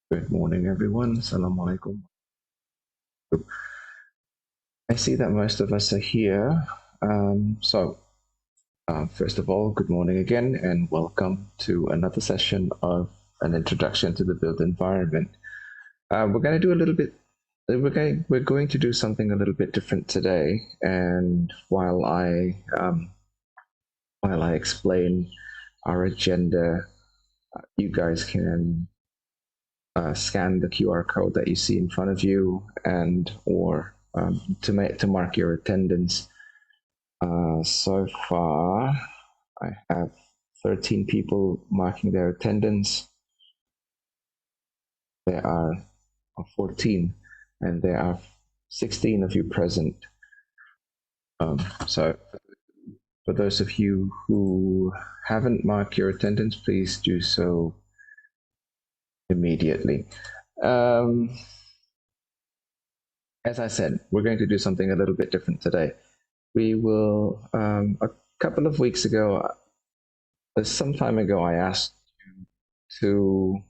Good morning, everyone. Assalamu alaikum. I see that most of us are here. First of all, good morning again, and welcome to another session of an introduction to the built environment. We're going to do a little bit. We're going to do something a little bit different today. And while I explain our agenda, you guys can scan the QR code that you see in front of you, and or to mark your attendance. So far, I have 13 people marking their attendance. There are 14, and there are 16 of you present. So for those of you who haven't marked your attendance, please do so immediately. As I said, we're going to do something a little bit different today. We will, a couple of weeks ago, some time ago, I asked you to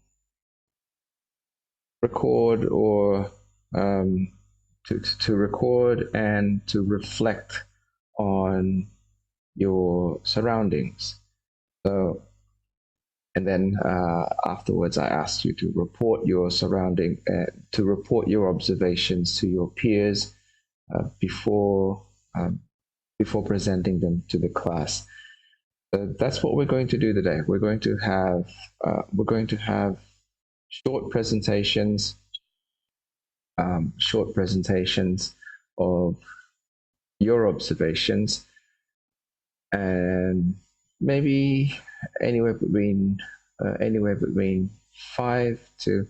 record or to record and to reflect on your surroundings. So, and then afterwards, I asked you to report your surrounding, to report your observations to your peers before before presenting them to the class. That's what we're going to do today. We're going to have short presentations, of your observations, and maybe anywhere between 5 to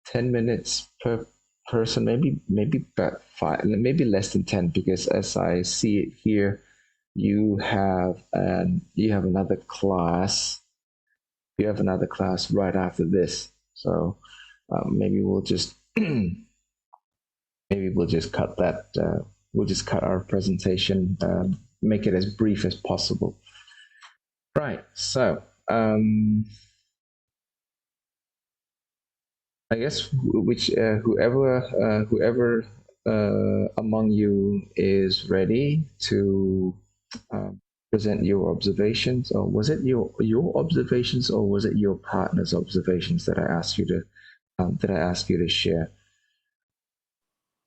10 minutes per person. Maybe about 5, maybe less than 10, because as I see it here, you have another class. You have another class right after this, so maybe we'll just cut that. We'll just cut our presentation, make it as brief as possible. Right. So I guess whoever among you is ready to present your observations, or was it your observations, or was it your partner's observations that I asked you to share?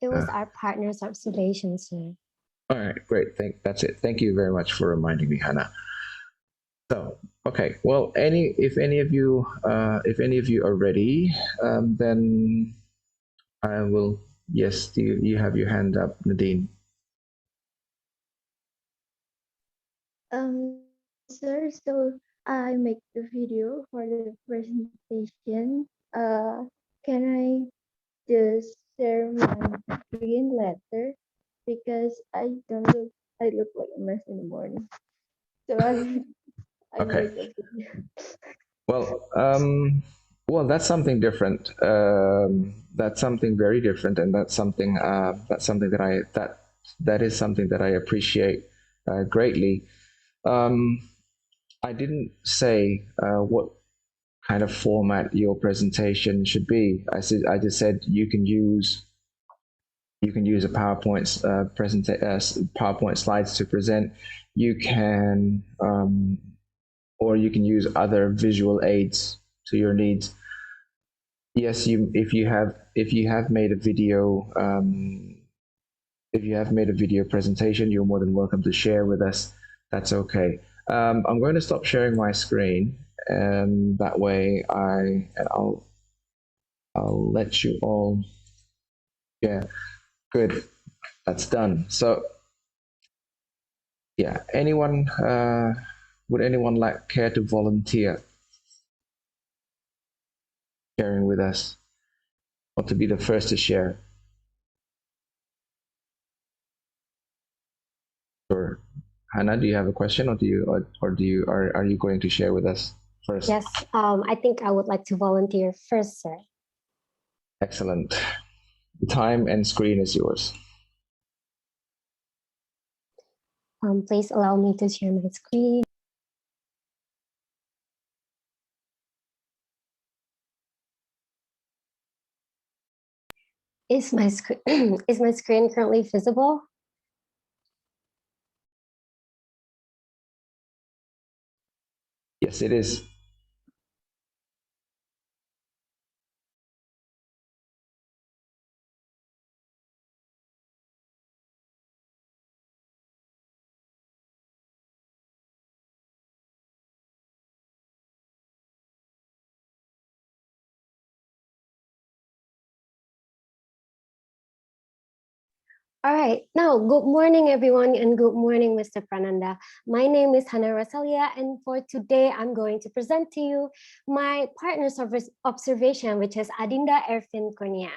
It was our partner's observation, sir. All right, great. That's it. Thank you very much for reminding me, Hannah. So, okay. Well, if any of you are ready, then I will. Yes, you have your hand up, Nadine. Sir, so I make the video for the presentation. Can I just share my screen later, because I look like a mess in the morning. So I Okay. make a video. Well, that's something different. That's something very different, and that's something that is something that I appreciate greatly. I didn't say what kind of format your presentation should be. I just said you can use a PowerPoint slides to present. You can or you can use other visual aids to your needs. Yes, if you have made a video presentation, you're more than welcome to share with us. That's okay. I'm going to stop sharing my screen, and that way I'll let you all. Yeah, good. That's done. So yeah, would anyone like care to volunteer sharing with us, or to be the first to share? Or Hannah, do you have a question, or are you going to share with us first? Yes, I think I would like to volunteer first, sir. Excellent. The time and screen is yours. Please allow me to share my screen. Is my screen is my screen currently visible? Yes, it is. All right. Now, good morning, everyone, and good morning, Mr. Prananda. My name is Hannah Rosalia, and for today, I'm going to present to you my partner's observation, which is Adinda Erfin Kurnia.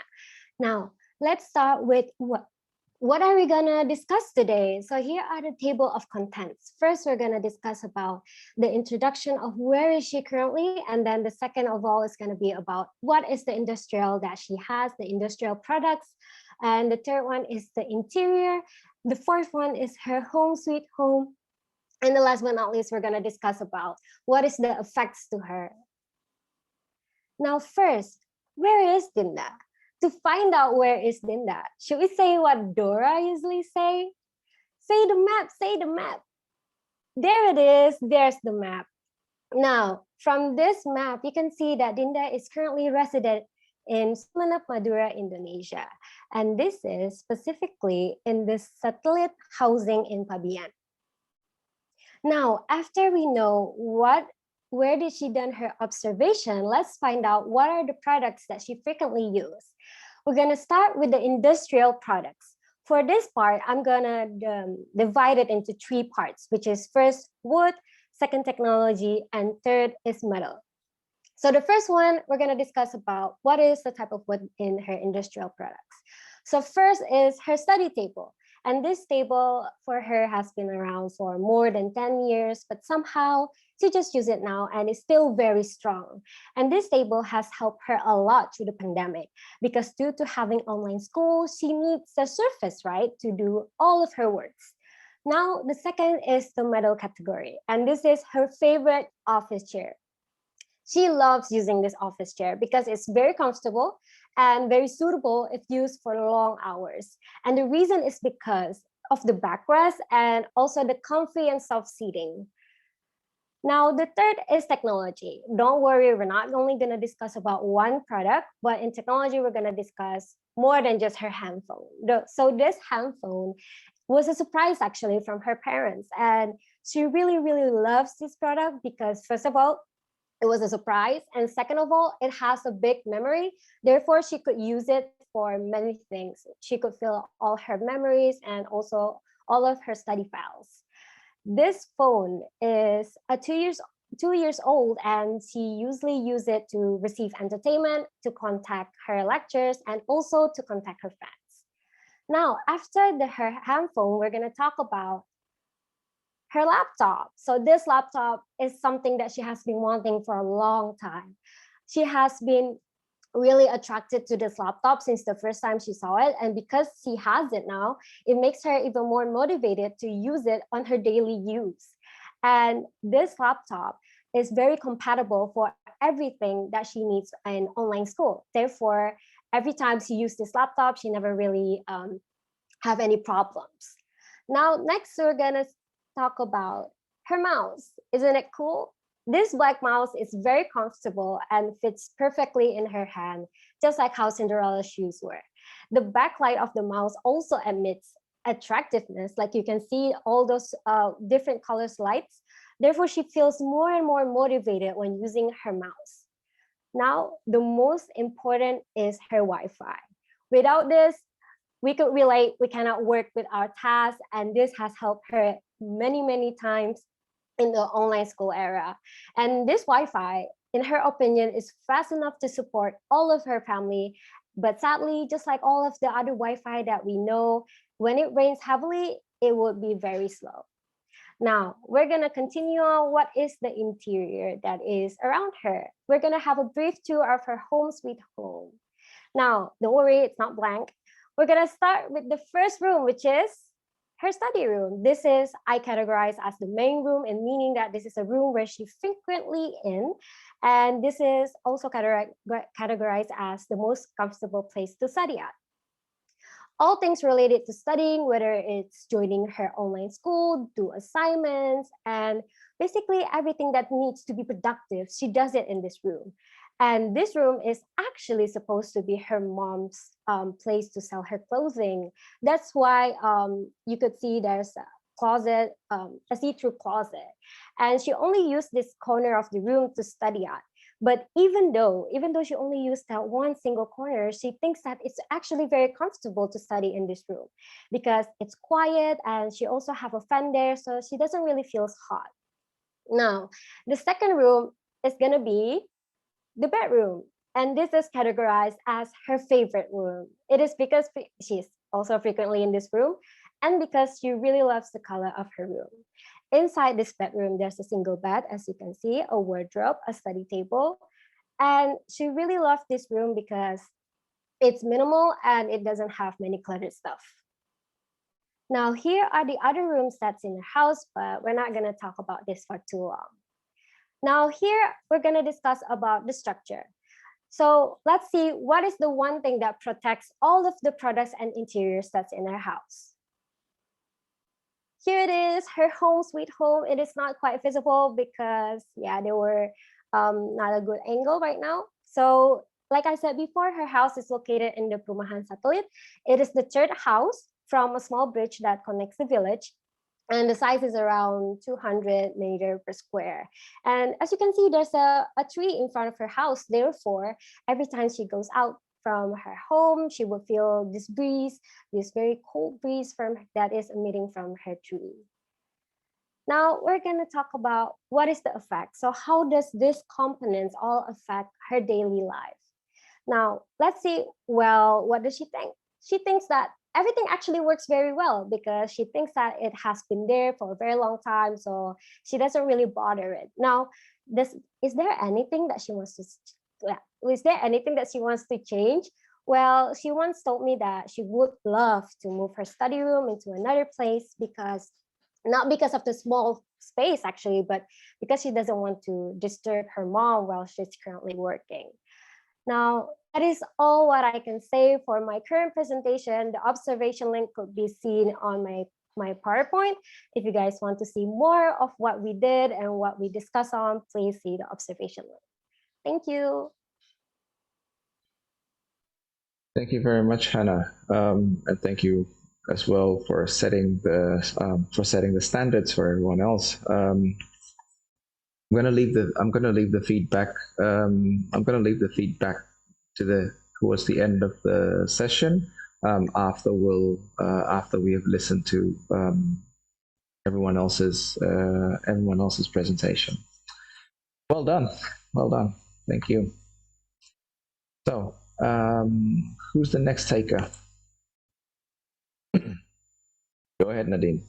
Now, let's start with what are we gonna discuss today? So here are the table of contents. First, we're gonna discuss about the introduction of where is she currently, and then the second of all is gonna be about what is the industrial that she has, the industrial products, and the third one is the interior. The fourth one is her home sweet home. And the last but not least, we're gonna discuss about what is the effects to her. Now, first, where is Dinda? To find out where is Dinda, should we say what Dora usually say? Say the map, say the map. There it is, there's the map. Now, from this map, you can see that Dinda is currently resident in Sumeneb, Madura, Indonesia. And this is specifically in the satellite housing in Pabian. Now, after we know where did she done her observation, let's find out what are the products that she frequently use. We're gonna start with the industrial products. For this part, I'm gonna divide it into three parts, which is first wood, second technology, and third is metal. So the first one, we're gonna discuss about what is the type of wood in her industrial products. So first is her study table. And this table for her has been around for more than 10 years, but somehow she just uses it now and is still very strong. And this table has helped her a lot through the pandemic because due to having online school, she needs a surface, right, to do all of her works. Now, the second is the metal category, and this is her favorite office chair. She loves using this office chair because it's very comfortable and very suitable if used for long hours. And the reason is because of the backrest and also the comfy and soft seating. Now, the third is technology. Don't worry, we're not only going to discuss about one product, but in technology, we're going to discuss more than just her handphone. So this handphone was a surprise actually from her parents. And she really, really loves this product because first of all, it was a surprise. And second of all, it has a big memory. Therefore, she could use it for many things. She could fill all her memories and also all of her study files. This phone is 2 years old, and she usually uses it to receive entertainment, to contact her lectures, and also to contact her friends. Now, after her handphone, we're going to talk about her laptop. So this laptop is something that she has been wanting for a long time. She has been really attracted to this laptop since the first time she saw it. And because she has it now, it makes her even more motivated to use it on her daily use. And this laptop is very compatible for everything that she needs in online school. Therefore, every time she uses this laptop, she never really have any problems. Now, next, we're gonna talk about her mouse. Isn't it cool? This black mouse is very comfortable and fits perfectly in her hand, just like how Cinderella's shoes were. The backlight of the mouse also emits attractiveness, like you can see all those different colors lights. Therefore, she feels more and more motivated when using her mouse. Now, the most important is her Wi-Fi. Without this, we cannot work with our tasks, and this has helped her many, many times in the online school era. And this Wi-Fi, in her opinion, is fast enough to support all of her family. But sadly, just like all of the other Wi-Fi that we know, when it rains heavily, it would be very slow. Now, we're gonna continue on what is the interior that is around her. We're gonna have a brief tour of her home sweet home. Now, don't worry, it's not blank. We're gonna start with the first room, which is her study room. This is I categorize as the main room, and meaning that this is a room where she frequently in, and this is also categorized as the most comfortable place to study at. all things related to studying, whether it's joining her online school, do assignments, and basically everything that needs to be productive, she does it in this room. And this room is actually supposed to be her mom's place to sell her clothing. That's why you could see there's a closet, a see-through closet. And she only used this corner of the room to study at. But even though she only used that one single corner, she thinks that it's actually very comfortable to study in this room because it's quiet and she also have a fan there, so she doesn't really feel hot. Now, the second room is gonna be the bedroom. And this is categorized as her favorite room. It is because she's also frequently in this room and because she really loves the color of her room. Inside this bedroom, there's a single bed, as you can see, a wardrobe, a study table. And she really loved this room because it's minimal and it doesn't have many cluttered stuff. Now, here are the other rooms that's in the house, but we're not gonna talk about this for too long. Now here, we're gonna discuss about the structure. So let's see what is the one thing that protects all of the products and interiors that's in our house. Here it is, her home sweet home. It is not quite visible because they were not a good angle right now. So like I said before, her house is located in the Perumahan Satelit. It is the third house from a small bridge that connects the village. And the size is around 200 meter per square. And as you can see, there's a tree in front of her house. Therefore, every time she goes out from her home, she will feel this breeze, this very cold breeze that is emitting from her tree. Now we're gonna talk about what is the effect. So how does these components all affect her daily life? Now let's see, well, what does she think? She thinks that everything actually works very well because she thinks that it has been there for a very long time, so she doesn't really bother it. Now, is there anything that she wants to is there anything that she wants to change? Well, she once told me that she would love to move her study room into another place because not because of the small space actually, but because she doesn't want to disturb her mom while she's currently working. Now, that is all what I can say for my current presentation. The observation link could be seen on my PowerPoint. If you guys want to see more of what we did and what we discussed on, please see the observation link. Thank you. Thank you very much, Hannah, and thank you as well for setting the standards for everyone else. I'm gonna leave the feedback. I'm gonna leave the feedback towards the end of the session. After we have listened to everyone else's presentation. Well done. Thank you. So, who's the next taker? Go ahead, Nadine.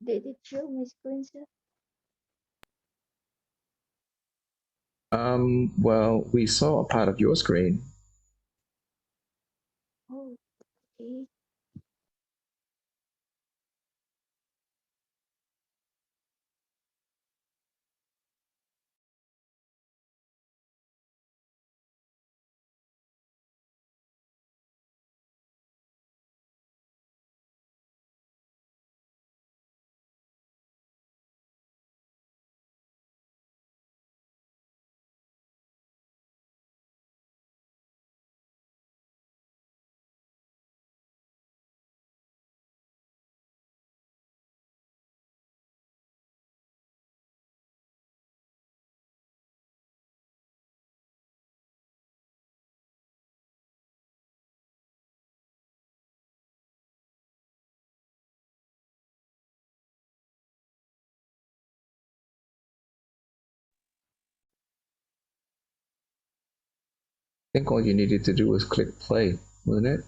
Did it show my screen, sir? Well, we saw a part of your screen. Oh, okay. think all you needed to do was click play, wasn't it?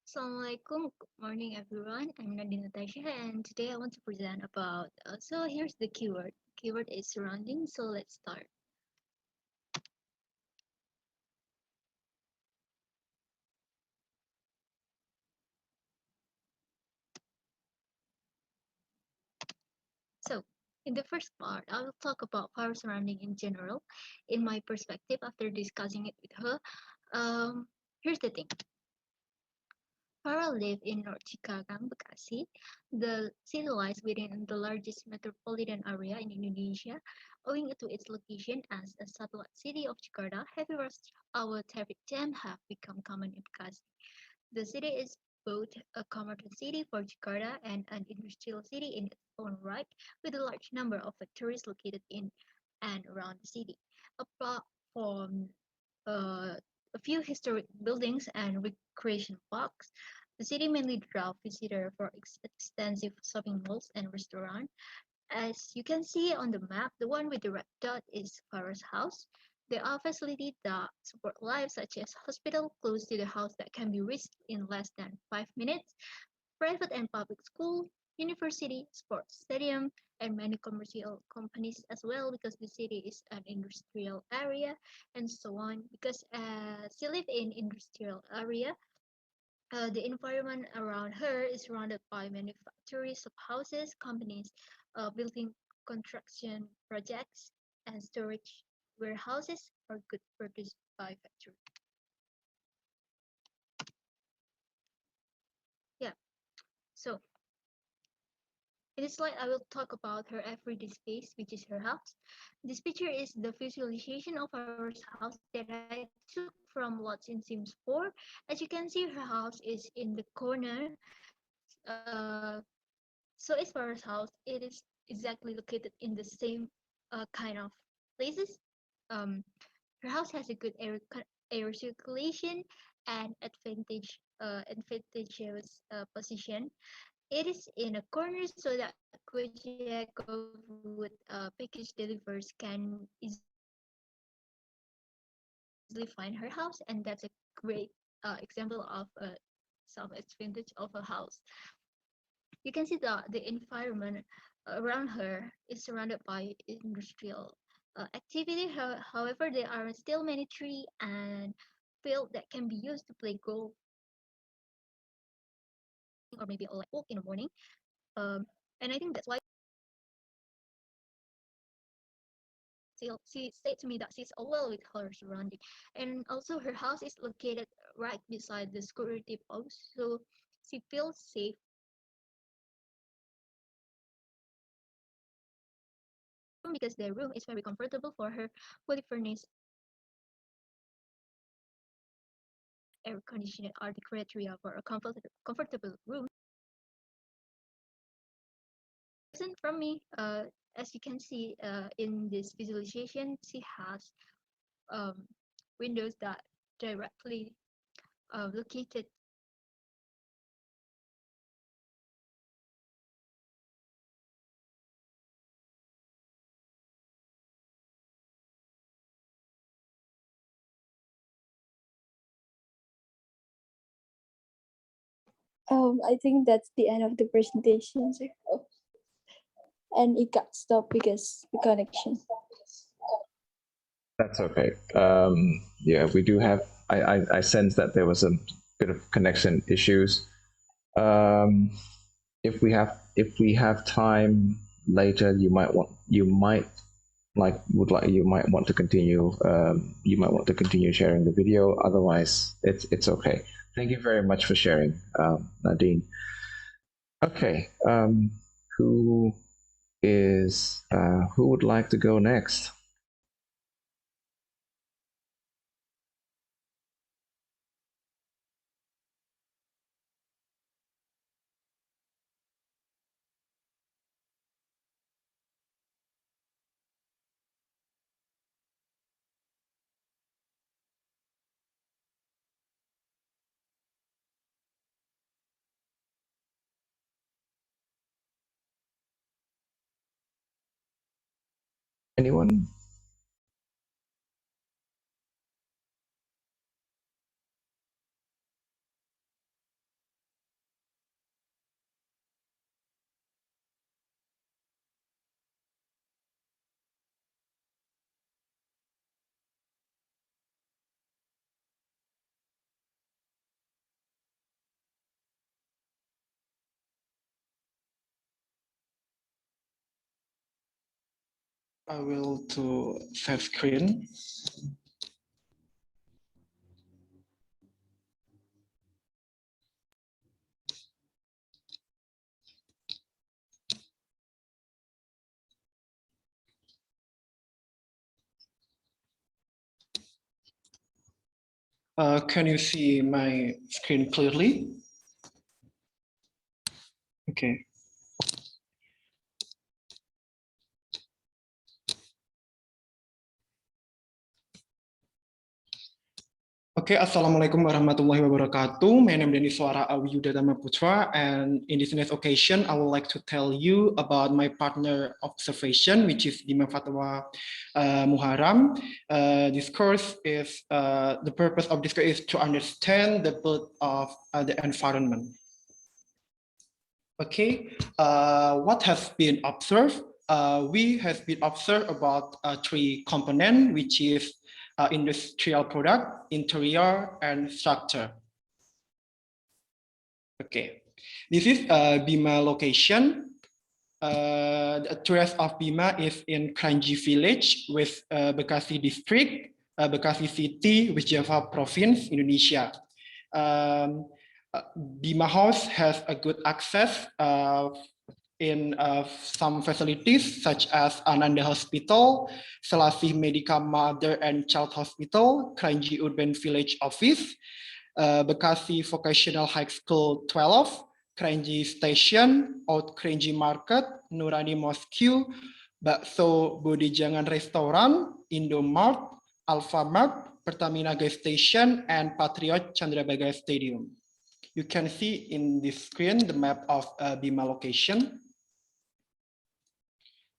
Assalamualaikum. Good morning, everyone. I'm Nadine Natasha, and today I want to present about. So here's the keyword. Keyword is surrounding. So let's start. So in the first part, I will talk about power surrounding in general, in my perspective after discussing it with her. Here's the thing. Farah lived in North Cikarang, Bekasi. The city lies within the largest metropolitan area in Indonesia, owing to its location as a satellite city of Jakarta. Heavy rush hour traffic jam have become common in Bekasi. The city is both a commercial city for Jakarta and an industrial city in its own right, with a large number of factories located in and around the city. Apart from uh, a few historic buildings and recreation parks, the city mainly draws visitors for extensive shopping malls and restaurants. As you can see on the map, the one with the red dot is Farah's house. There are facilities that support life, such as hospital close to the house that can be reached in less than 5 minutes, private and public school, university, sports stadium, and many commercial companies as well, because the city is an industrial area and so on. Because she live in industrial area, the environment around her is surrounded by many factories, houses, companies, building construction projects, and storage warehouses are good produced by factory. Yeah, so in this slide, I will talk about her everyday space, which is her house. This picture is the visualization of our house that I took from Lots in Sims 4. As you can see, her house is in the corner. Uh, so as far as house, it is exactly located in the same kind of places. Um, her house has a good air circulation and advantageous position. It is in a corner so that Gojek with package delivers can easily find her house, and that's a great example of a self-advantage of a house. You can see the environment around her is surrounded by industrial activity. However, there are still many trees and field that can be used to play golf or maybe a walk in the morning. And I think that's why she said to me that she's well with her surrounding. And also her house is located right beside the security post, so she feels safe because the room is very comfortable for her, fully furnished air conditioned are the criteria for a comfortable room. Present from me, as you can see in this visualization, she has um, windows that directly located. I think that's the end of the presentation, sir. Oh, and it got stopped because the connection. That's okay. Yeah, we do have. I sense that there was a bit of connection issues. Um, if we have time later, you might you might want to continue sharing the video. Otherwise, it's okay. Thank you very much for sharing, Nadine. Okay, who would like to go next? Anyone? I will to share screen. Can you see my screen clearly? Okay. Okay, Assalamualaikum warahmatullahi wabarakatuh. My name is Deniswara Awiyudhatama Putra, and in this next occasion, I would like to tell you about my partner observation, which is Bima Fatwa Muharram. This course is, the purpose of this course is to understand the birth of the environment. Okay, what has been observed? We have been observed about three components, which is industrial product, interior, and structure. Okay, this is Bima location. The address of Bima is in Kranji village with Bekasi district, Bekasi city, West Java province, Indonesia. Bima House has a good access in some facilities such as Ananda Hospital, Selassie Medica Mother and Child Hospital, Kranji Urban Village Office, Bekasi Vocational High School 12, Kranji Station, Old Kranji Market, Nurani Mosque, Bakso Bodejangan Restaurant, Indomart, Alfamart, Pertamina Gas Station, and Patriot Chandrabaga Stadium. You can see in this screen the map of Bima location.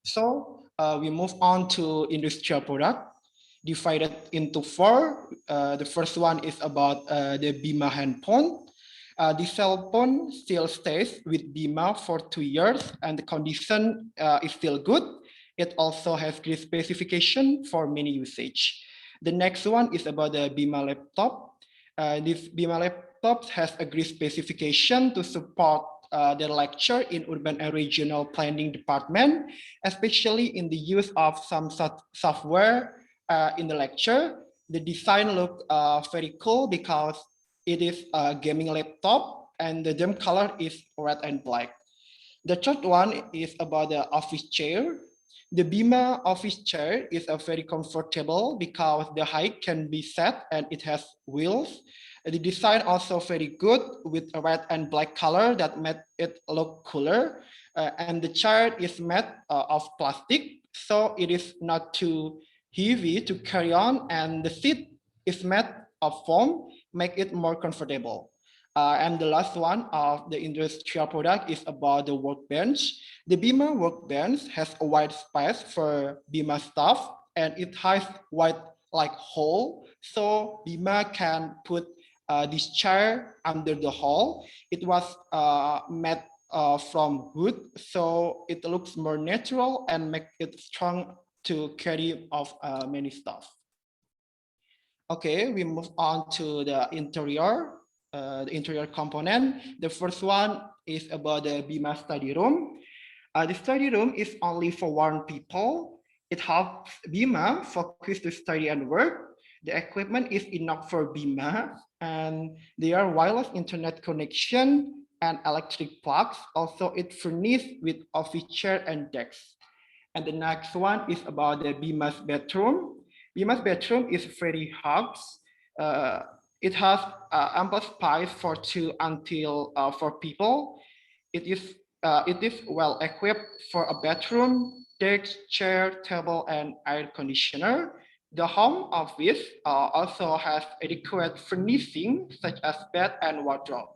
So we move on to industrial product, divided into four. The first one is about the Bima handphone. The cell phone still stays with Bima for 2 years and the condition is still good. It also has great specification for many usage. The next one is about the Bima laptop. This Bima laptop has a great specification to support the lecture in Urban and Regional Planning Department, especially in the use of some software in the lecture. The design look very cool because it is a gaming laptop and the gem color is red and black. The third one is about the office chair. The Bima office chair is a very comfortable because the height can be set and it has wheels. The design also very good with a red and black color that made it look cooler. And the chair is made of plastic, so it is not too heavy to carry on, and the seat is made of foam, make it more comfortable. And the last one of the industrial product is about the workbench. The Bima workbench has a wide space for Bima staff, and it has wide like hole, so Bima can put this chair under the hole. It was made from wood, so it looks more natural and make it strong to carry off many stuff. Okay, we move on to the interior component. The first one is about the Bima study room. The study room is only for 1 people. It helps Bima focus to study and work. The equipment is enough for Bima, and there are wireless internet connection and electric plugs. Also, it furnished with office chair and desks. And the next one is about the Bima's bedroom. Bima's bedroom is very huge. Uh, it has ample space for two until four people. It is well equipped for a bedroom, desk, chair, table, and air conditioner. The home office also has adequate furnishing such as bed and wardrobe.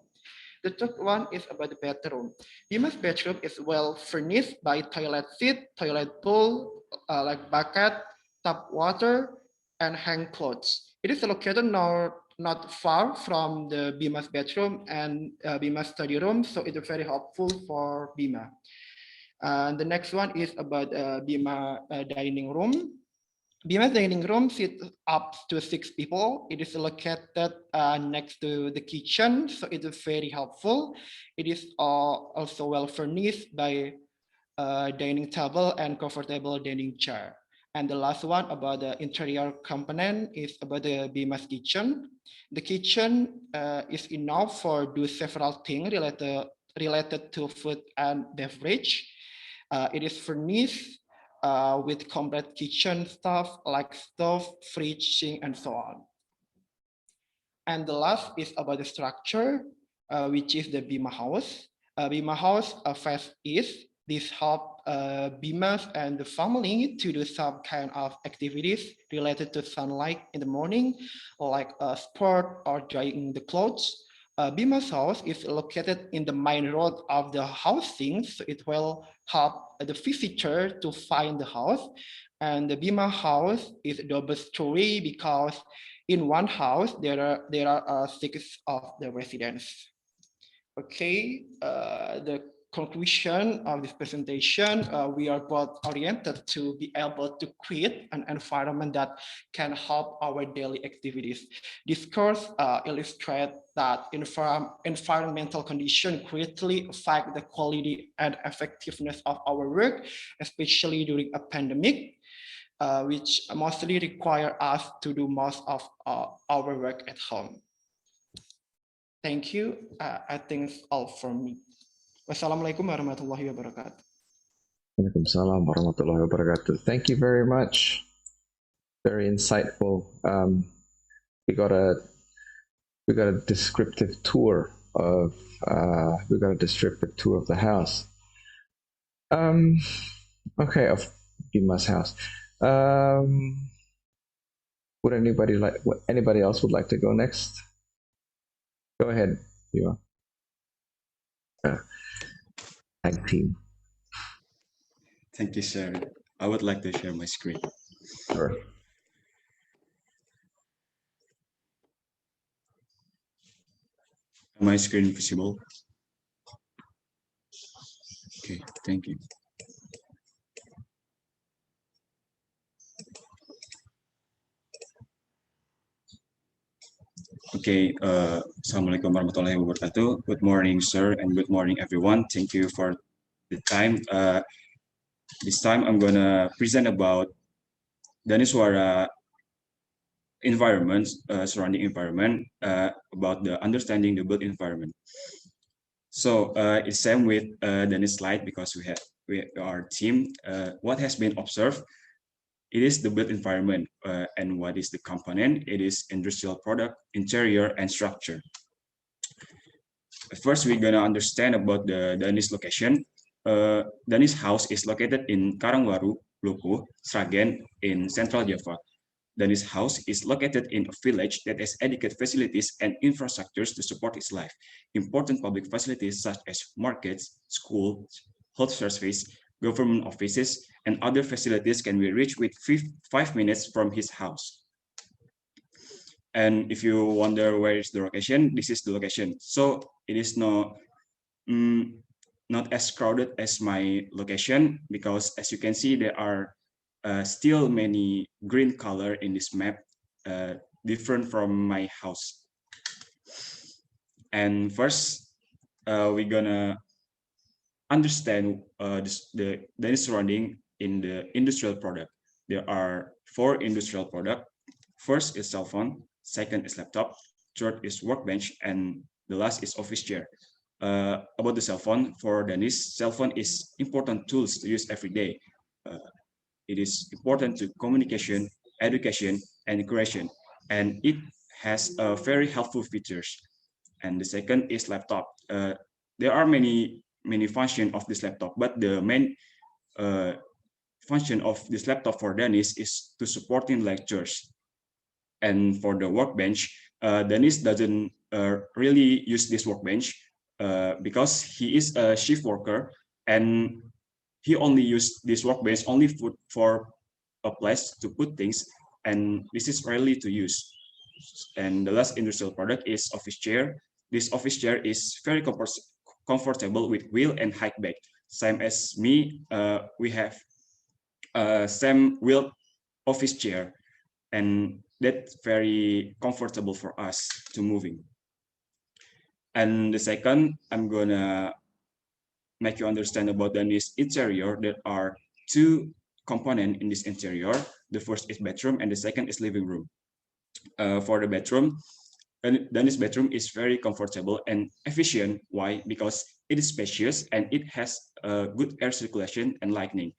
The third one is about the bedroom. Bima's bedroom is well furnished by toilet seat, toilet bowl, like bucket, tap water, and hang clothes. It is located not far from the Bima's bedroom and Bima's study room, so it is very helpful for Bima. The next one is about Bima dining room. Bima's dining room sits up to 6 people. It is located next to the kitchen, so it is very helpful. It is also well furnished by a dining table and comfortable dining chair. And the last one about the interior component is about the Bima's kitchen. The kitchen is enough for do several things related to food and beverage. It is furnished with complete kitchen stuff like stove, fridge, sink, and so on. And the last is about the structure, which is the Bima house. Bima house face east. This help Bimas and the family to do some kind of activities related to sunlight in the morning, like sport or drying the clothes. Bima's house is located in the main road of the housing, so it will help the visitor to find the house. And the Bima house is double story because in one house there are 6 of the residents. Okay, the conclusion of this presentation, we are both oriented to be able to create an environment that can help our daily activities. This course illustrates that environmental conditions greatly affect the quality and effectiveness of our work, especially during a pandemic, which mostly require us to do most of our work at home. Thank you. I think it's all from me. Wassalamualaikum warahmatullahi wabarakatuh. Waalaikumsalam warahmatullahi wabarakatuh. Thank you very much. Very insightful. We got a descriptive tour of the house. Okay, of Bima's house. Would anybody else would like to go next? Go ahead, Bima. Tag team. Thank you, sir. I would like to share my screen. Sure. My screen visible? Okay, thank you. Okay, Assalamualaikum warahmatullahi wabarakatuh. Good morning, sir, and good morning, everyone. Thank you for the time. This time I'm gonna present about Daniswara environment, surrounding environment, about the understanding the built environment. So it's same with the next slide because we our team. What has been observed? It is the built environment, and what is the component? It is industrial product, interior, and structure. First, we're gonna understand about the Danis location. Danis house is located in Karangwaru, Luku, Sragen, in Central Java. Danis house is located in a village that has adequate facilities and infrastructures to support its life. Important public facilities such as markets, schools, health service, government offices, and other facilities can be reached with 5 minutes from his house. And if you wonder where is the location, this is the location. So it is not as crowded as my location, because as you can see, there are still many green color in this map, different from my house. And first, we're gonna understand the surrounding in the industrial product. there are 4 industrial products. First is cell phone, second is laptop, third is workbench, and the last is office chair. About the cell phone, for Dennis, cell phone is important tools to use every day. It is important to communication, education, and creation, and it has very helpful features. And the second is laptop. There are many functions of this laptop, but the main function of this laptop for Dennis is to supporting lectures. And for the workbench, Dennis doesn't really use this workbench because he is a shift worker, and he only use this workbench only for a place to put things, and this is rarely to use. And the last industrial product is office chair. This office chair is very comfortable with wheel and height back. Same as me, we have same wheel office chair, and that's very comfortable for us to moving. And the second, I'm gonna make you understand about Dennis interior. There are 2 components in this interior. The first is bedroom, and the second is living room. For the bedroom, Dennis bedroom is very comfortable and efficient. Why? Because it is spacious and it has good air circulation and lighting.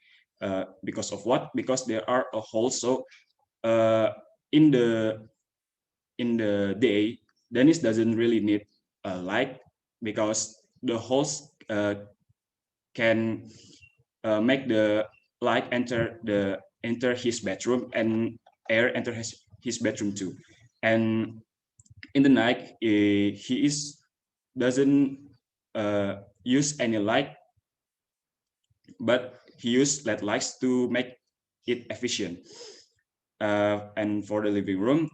Because of what? Because there are a hole. So in the day, Dennis doesn't really need a light because the holes can make the light enter his bedroom, and air enter his bedroom too. And in the night, he doesn't use any light, but he use LED lights to make it efficient. And for the living room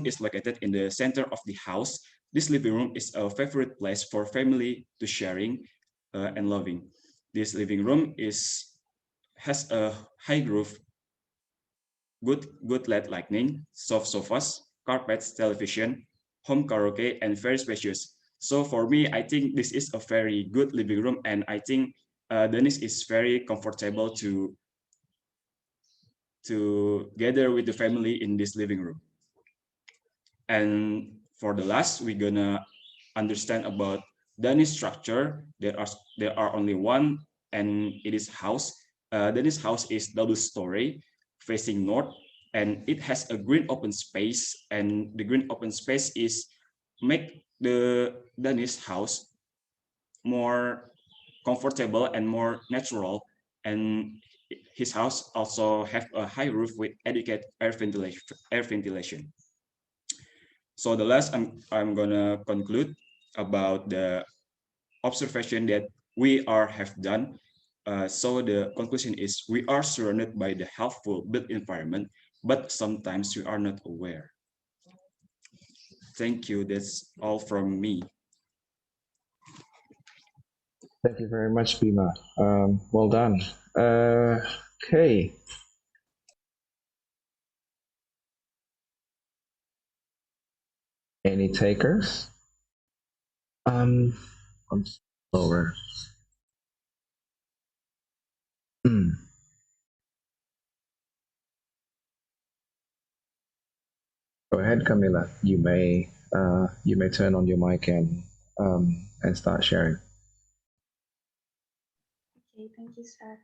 is located in the center of the house. This living room is a favorite place for family to sharing and loving. This living room has a high roof, good LED lighting, soft sofas, carpets, television, home karaoke, and very spacious. So for me, I think this is a very good living room, and I think Dennis is very comfortable to gather with the family in this living room. And for the last, we're gonna understand about Dennis structure. There are only one, and it is house. Dennis house is double story, facing north, and it has a green open space. And the green open space is make the Dennis house more comfortable and more natural. And his house also have a high roof with adequate air ventilation. So the last, I'm gonna conclude about the observation that we have done. So the conclusion is we are surrounded by the healthful built environment, but sometimes we are not aware. Thank you. That's all from me. Thank you very much, Bima. Well done. Okay. Any takers? I'm slower. Go ahead, Camila. You may turn on your mic and start sharing. Okay, thank you, sir.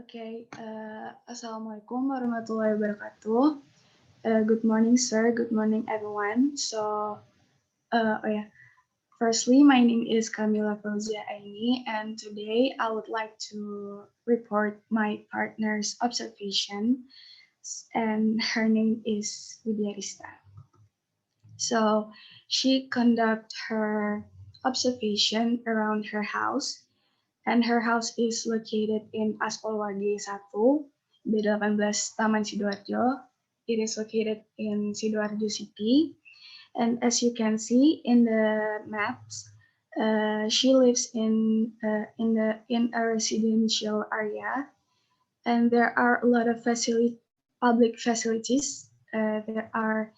Okay, Assalamualaikum warahmatullahi wabarakatuh. Good morning, sir. Good morning, everyone. So, firstly, my name is Camila Fauzia Aini, and today I would like to report my partner's observation, and her name is Widya Rista. So, she conduct her observation around her house, and her house is located in Aspol Wage 1, B18 Taman Sidoarjo. It is located in Sidoarjo City. And as you can see in the maps, she lives in a residential area, And there are a lot of public facilities that are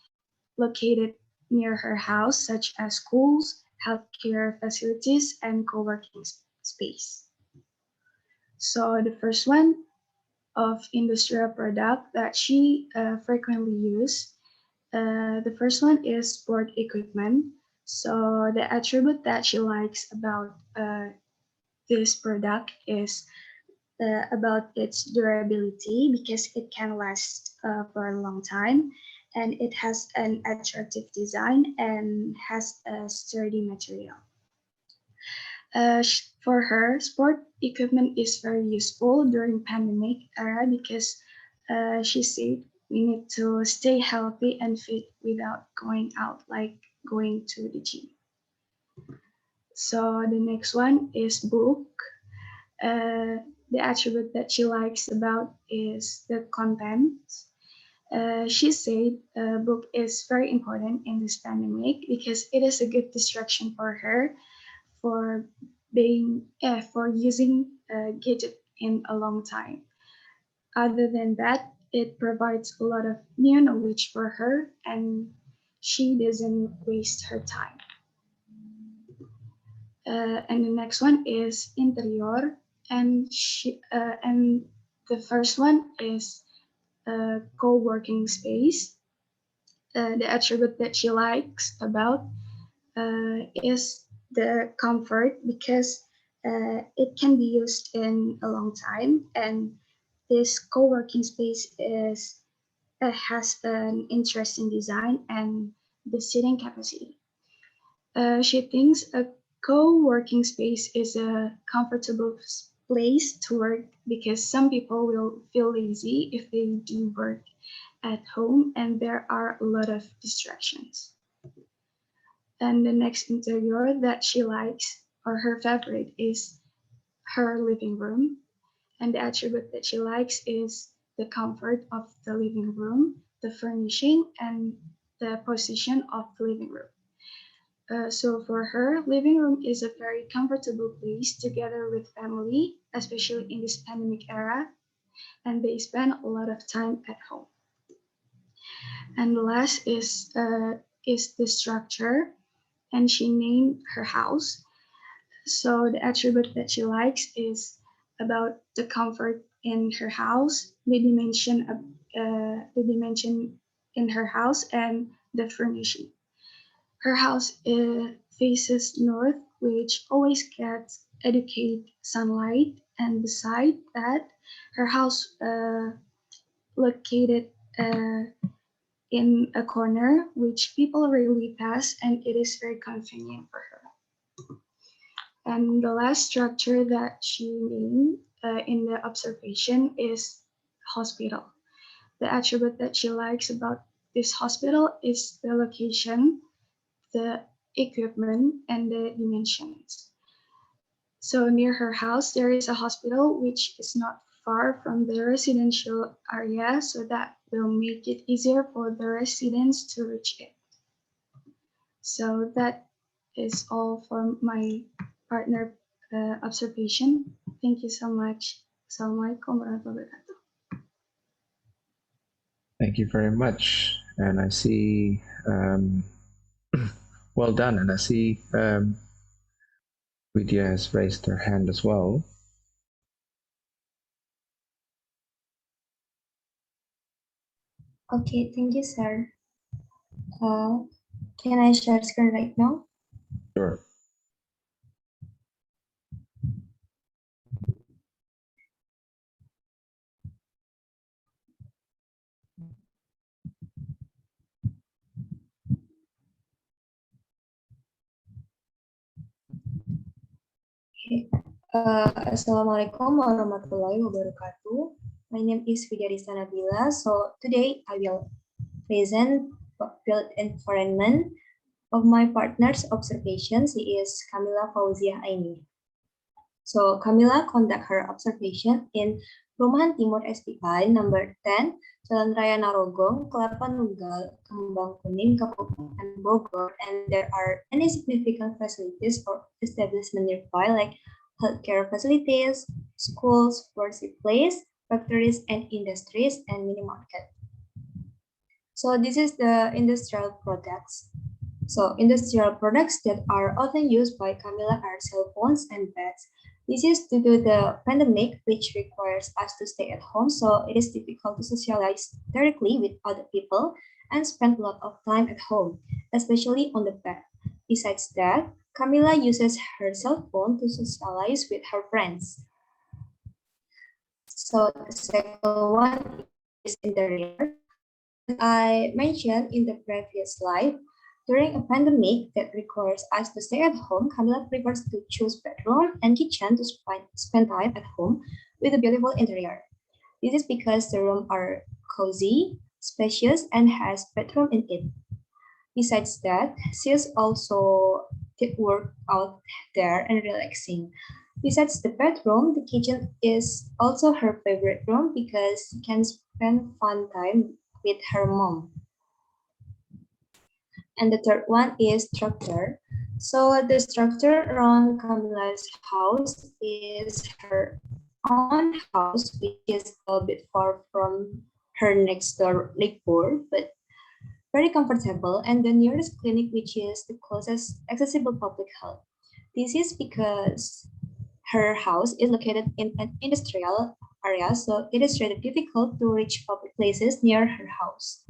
located near her house, such as schools, healthcare facilities, and co-working space. So the first one of industrial product that she frequently use, the first one is sport equipment. So the attribute that she likes about this product is about its durability, because it can last for a long time, and it has an attractive design and has a sturdy material. For her, sport equipment is very useful during pandemic era, because she said we need to stay healthy and fit without going out, like going to the gym. So the next one is book. The attribute that she likes about is the content. She said a book is very important in this pandemic, because it is a good distraction for her for using a gadget in a long time. Other than that, it provides a lot of new knowledge for her, and she doesn't waste her time. And the next one is interior, and the first one is a co-working space. The attribute that she likes about is the comfort, because it can be used in a long time, and this co-working space has an interesting design and the seating capacity. She thinks a co-working space is a comfortable place to work, because some people will feel lazy if they do work at home, and there are a lot of distractions. And the next interior that she likes, or her favorite, is her living room. And the attribute that she likes is the comfort of the living room, the furnishing, and the position of the living room. So for her, living room is a very comfortable place together with family, especially in this pandemic era, and they spend a lot of time at home. And the last is the structure, and she named her house. So the attribute that she likes is about the comfort in her house, the dimension in her house, and the furnishing. Her house faces north, which always gets adequate sunlight, and beside that, her house located in a corner which people rarely pass, and it is very convenient for her. And the last structure that she named in the observation is hospital. The attribute that she likes about this hospital is the location, the equipment, and the dimensions. So near her house, there is a hospital which is not far from the residential area, so that will make it easier for the residents to reach it. So that is all for my partner observation. Thank you so much. Assalamualaikum warahmatullahi wabarakatuh. Thank you very much. And I see, well done. And I see Vidya has raised her hand as well. Okay, thank you, sir. Can I share screen right now? Sure. Okay. Assalamualaikum warahmatullahi wabarakatuh. My name is Vidya Nabila. So today I will present built environment of my partner's observation. She is Kamila Fauzia Aini. So Kamila conduct her observation in Perumahan Timur SPI number 10, Jalan Raya Narogong, Kelapa Nunggal, Kembang Kuning, Kabupaten Bogor, and there are many significant facilities or establishment nearby, like healthcare facilities, schools, worship place, factories and industries, and mini market. So this is the industrial products. So industrial products that are often used by Camilla are cell phones and beds. This is due to the pandemic, which requires us to stay at home, so it is difficult to socialize directly with other people and spend a lot of time at home, especially on the bed. Besides that, Camilla uses her cell phone to socialize with her friends. So the second one is interior. I mentioned in the previous slide, during a pandemic that requires us to stay at home, Camilla prefers to choose bedroom and kitchen to spend time at home with a beautiful interior. This is because the rooms are cozy, spacious, and has bedroom in it. Besides that, she is also did work out there and relaxing. Besides the bedroom, the kitchen is also her favorite room because she can spend fun time with her mom. And the third one is structure. So the structure around Camilla's house is her own house, which is a bit far from her next door neighbor, but very comfortable, and the nearest clinic, which is the closest accessible public health. This is because her house is located in an industrial area, so it is really difficult to reach public places near her house.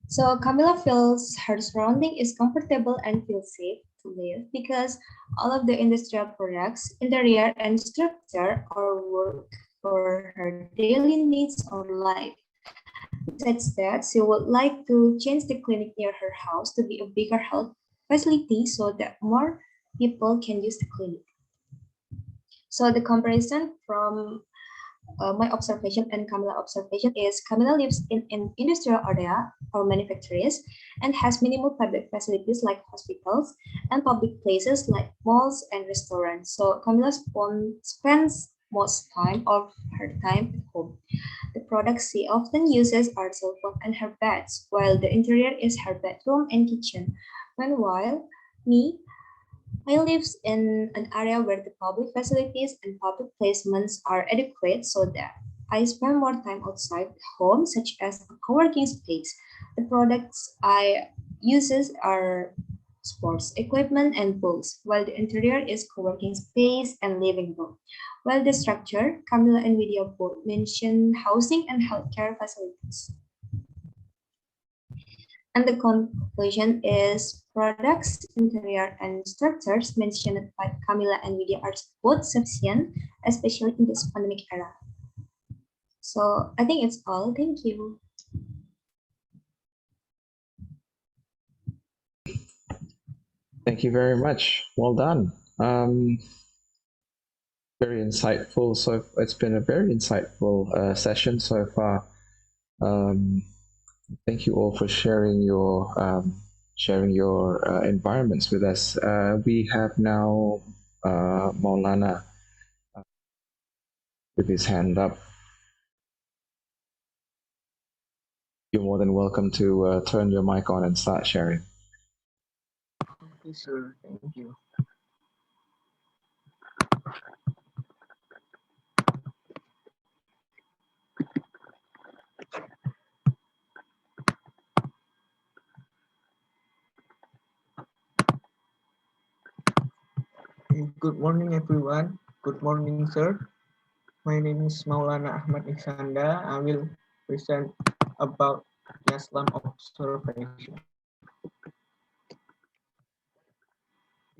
So Camilla feels her surrounding is comfortable and feels safe to live because all of the industrial products, interior and structure are work for her daily needs or life. Besides that, she would like to change the clinic near her house to be a bigger health facility so that more people can use the clinic. So the comparison from my observation and Camilla observation is Camilla lives in an industrial area or manufacturers and has minimal public facilities like hospitals and public places like malls and restaurants. So Camilla spends most of her time at home. The products she often uses are cell phone and her beds, while the interior is her bedroom and kitchen. Meanwhile, me, I live in an area where the public facilities and public placements are adequate so that I spend more time outside home, such as a co-working space. The products I uses are sports equipment and books, while the interior is co-working space and living room. While the structure, Camilla and Vidya both mention housing and healthcare facilities. And the conclusion is products, interior, and structures mentioned by Camilla and Vidya are both sufficient, especially in this pandemic era. So I think it's all. Thank you. Thank you very much. Well done. Very insightful. So it's been a very insightful session so far. Thank you all for sharing your environments with us. We have now Maulana with his hand up. You're more than welcome to turn your mic on and start sharing. Okay, sir. Thank you. Good morning, everyone. Good morning, sir. My name is Maulana Ahmad Ihsanda. I will present about Yaslam observation.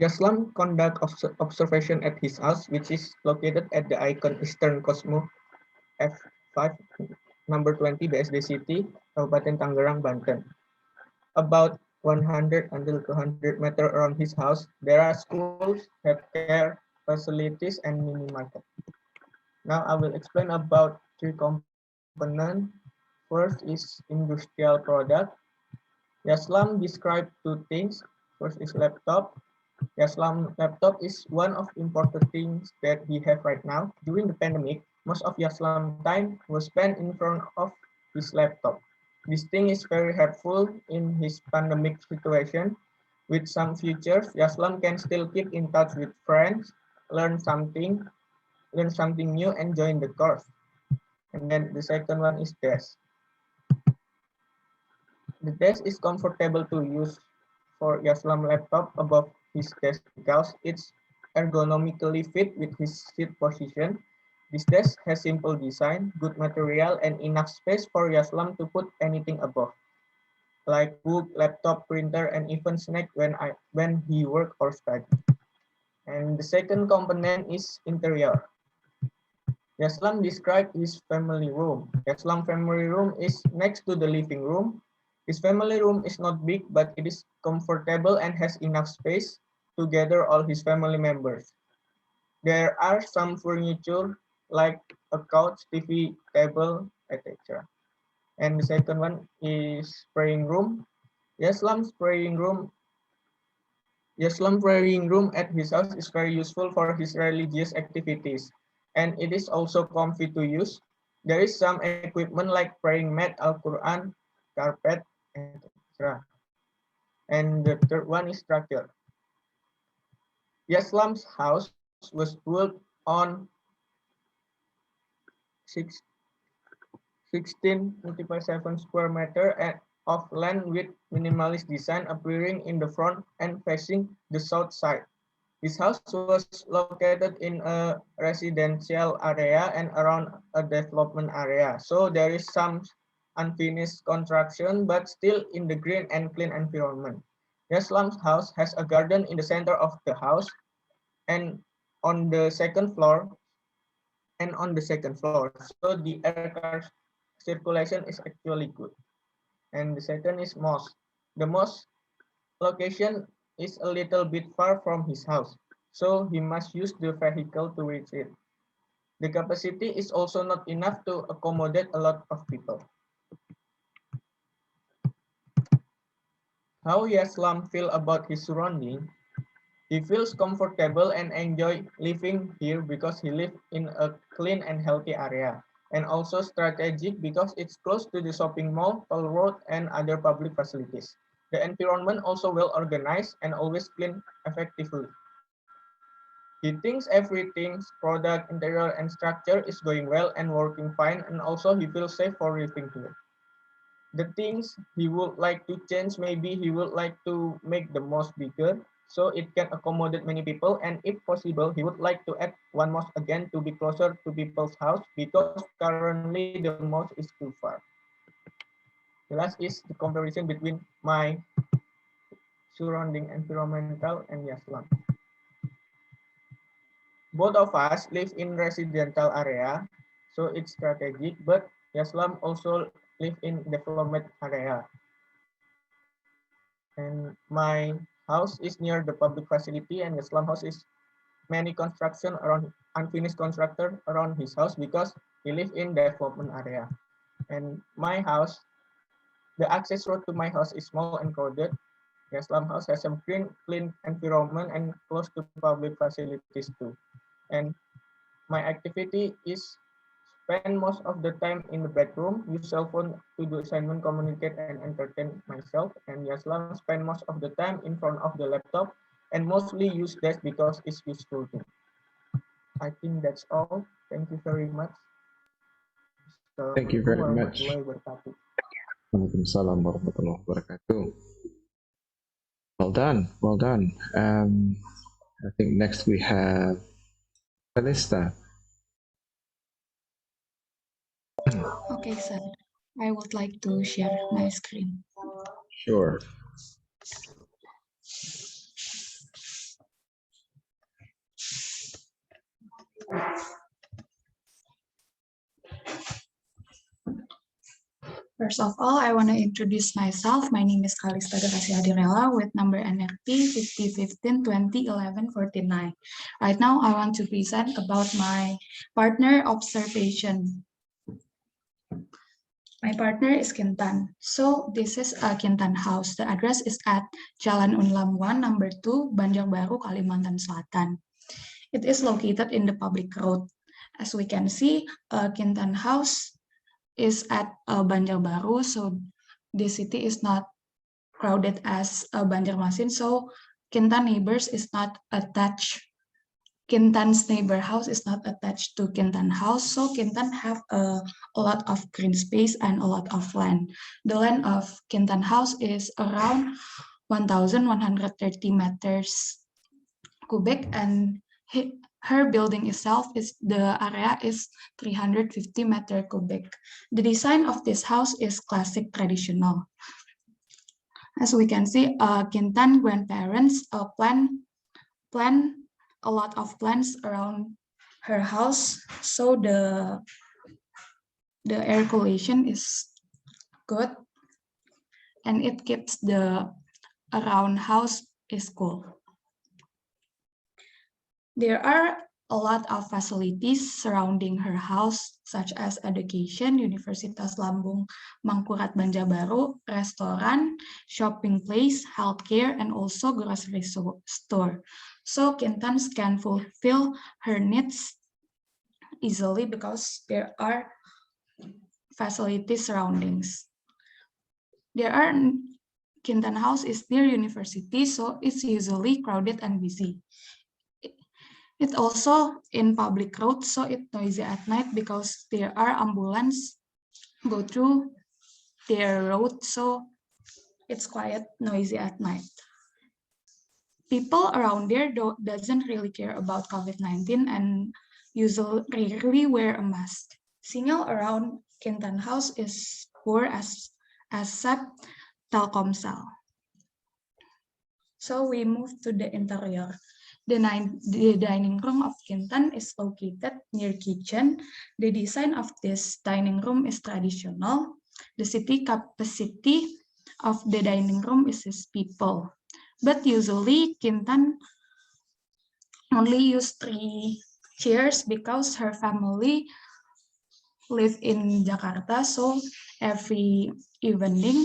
Yaslam conduct observation at his house, which is located at the Icon Eastern Cosmo F5, number 20, BSD City, Kabupaten Tangerang, Banten. About 100 until 200 meters around his house, there are schools, healthcare facilities, and mini market. Now I will explain about three components. First is industrial product. Yaslam described two things. First is laptop. Yaslam laptop is one of important things that we have right now. During the pandemic, most of Yaslam time was spent in front of his laptop. This thing is very helpful in his pandemic situation. With some features, Yaslam can still keep in touch with friends, learn something, learn something new, and join the course. And then the second one is desk. The desk is comfortable to use for Yaslam laptop above his desk because it's ergonomically fit with his seat position. This desk has simple design, good material, and enough space for Yaslam to put anything above, like book, laptop, printer, and even snack when he work or study. And the second component is interior. Yaslam described his family room. Yaslam family room is next to the living room. His family room is not big, but it is comfortable and has enough space to gather all his family members. There are some furniture like a couch, TV, table, etc. And the second one is praying room. Yaslam's praying room at his house is very useful for his religious activities, and it is also comfy to use. There is some equipment like praying mat, Al-Quran, carpet, etc. And the third one is structure. Yaslam's house was built on 16 multiple 7 square meter of land with minimalist design appearing in the front and facing the south side. This house was located in a residential area and around a development area. So there is some unfinished construction, but still in the green and clean environment. Yaslam's house has a garden in the center of the house and on the second floor. So the air circulation is actually good. And the second is mosque. The mosque location is a little bit far from his house, so he must use the vehicle to reach it. The capacity is also not enough to accommodate a lot of people. How Yaslam feel about his surrounding? He feels comfortable and enjoy living here because he lives in a clean and healthy area, and also strategic because it's close to the shopping mall, toll road, and other public facilities. The environment also well organized and always clean effectively. He thinks everything's product, interior, and structure is going well and working fine, and also he feels safe for living here. The things he would like to change, maybe he would like to make the mosque bigger so it can accommodate many people, and if possible he would like to add one mosque again to be closer to people's house because currently the mosque is too far. The last is the comparison between my surrounding environmental and Yaslam. Both of us live in residential area, so it's strategic, but Yaslam also live in development area. And my house is near the public facility, and Yaslam house is many construction around unfinished constructor around his house because he live in development area. And my house, the access road to my house is small and crowded. Yaslam house has a clean environment and close to public facilities too. And my activity is spend most of the time in the bedroom, use cell phone to do assignment, communicate, and entertain myself. And Yaslam spend most of the time in front of the laptop and mostly use desk because it's useful too. I think that's all. Thank you very much. Thank you very much. Waalaikumsalam warahmatullahi wabarakatuh. Well done, well done. I think next we have Kalista. Okay, sir. I would like to share my screen. Sure. First of all, I want to introduce myself. My name is Kalista Garasi Adirela with number NFP 5015201149. Right now, I want to present about my partner observation. My partner is Kintan. So this is a Kintan house. The address is at Jalan Unlam 1, number 2, Banjarbaru, Kalimantan Selatan. It is located in the public road. As we can see, Kintan house is at Banjarbaru, so the city is not crowded as Banjarmasin. So Kintan neighbors is not attached Kintan's neighbor house is not attached to Kintan house, so Kintan have a lot of green space and a lot of land. The land of Kintan house is around 1,130 meters cubic, and her building itself is the area is 350 meter cubic. The design of this house is classic traditional. As we can see, Kintan grandparents plan a lot of plants around her house, so the air circulation is good, and it keeps the around house is cool. There are a lot of facilities surrounding her house, such as education, Universitas Lambung Mangkurat Banjarbaru, restaurant, shopping place, healthcare, and also grocery store. So Kintan can fulfill her needs easily because there are facilities surroundings. Kintan house is near university, so it's usually crowded and busy. It's also in public roads, so it's noisy at night because there are ambulance go through their road, so it's quite noisy at night. People around there doesn't really care about COVID-19 and usually rarely wear a mask. Signal around Kintan house is poor except Telkomsel. So we move to the interior. The dining room of Kintan is located near kitchen. The design of this dining room is traditional. The seating capacity of the dining room is 6 people. But usually Kintan only use 3 chairs because her family live in Jakarta. So every evening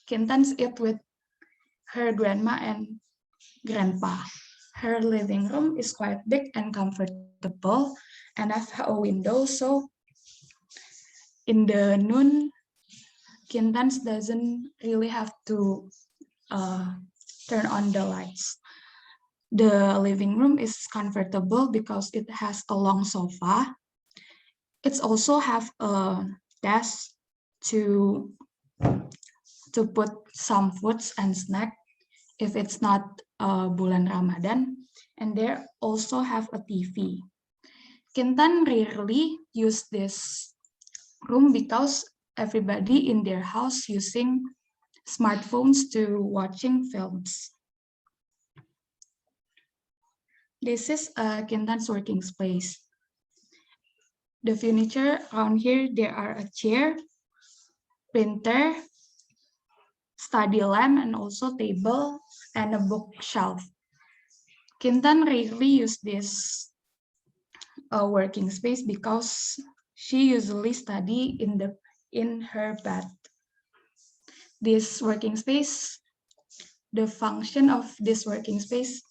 Kintan's eat with her grandma and grandpa. Her living room is quite big and comfortable and have a window, so in the noon, Kintan doesn't really have to turn on the lights. The living room is comfortable because it has a long sofa. It also have a desk to put some foods and snack if it's not bulan Ramadan, and they also have a TV. Kintan rarely use this room because everybody in their house using smartphones to watching films. This is Kintan's working space. The furniture around here, there are a chair, printer, study lamp, and also table and a bookshelf. Kintan rarely use this working space because she usually study in her bed. This working space, the function of this working space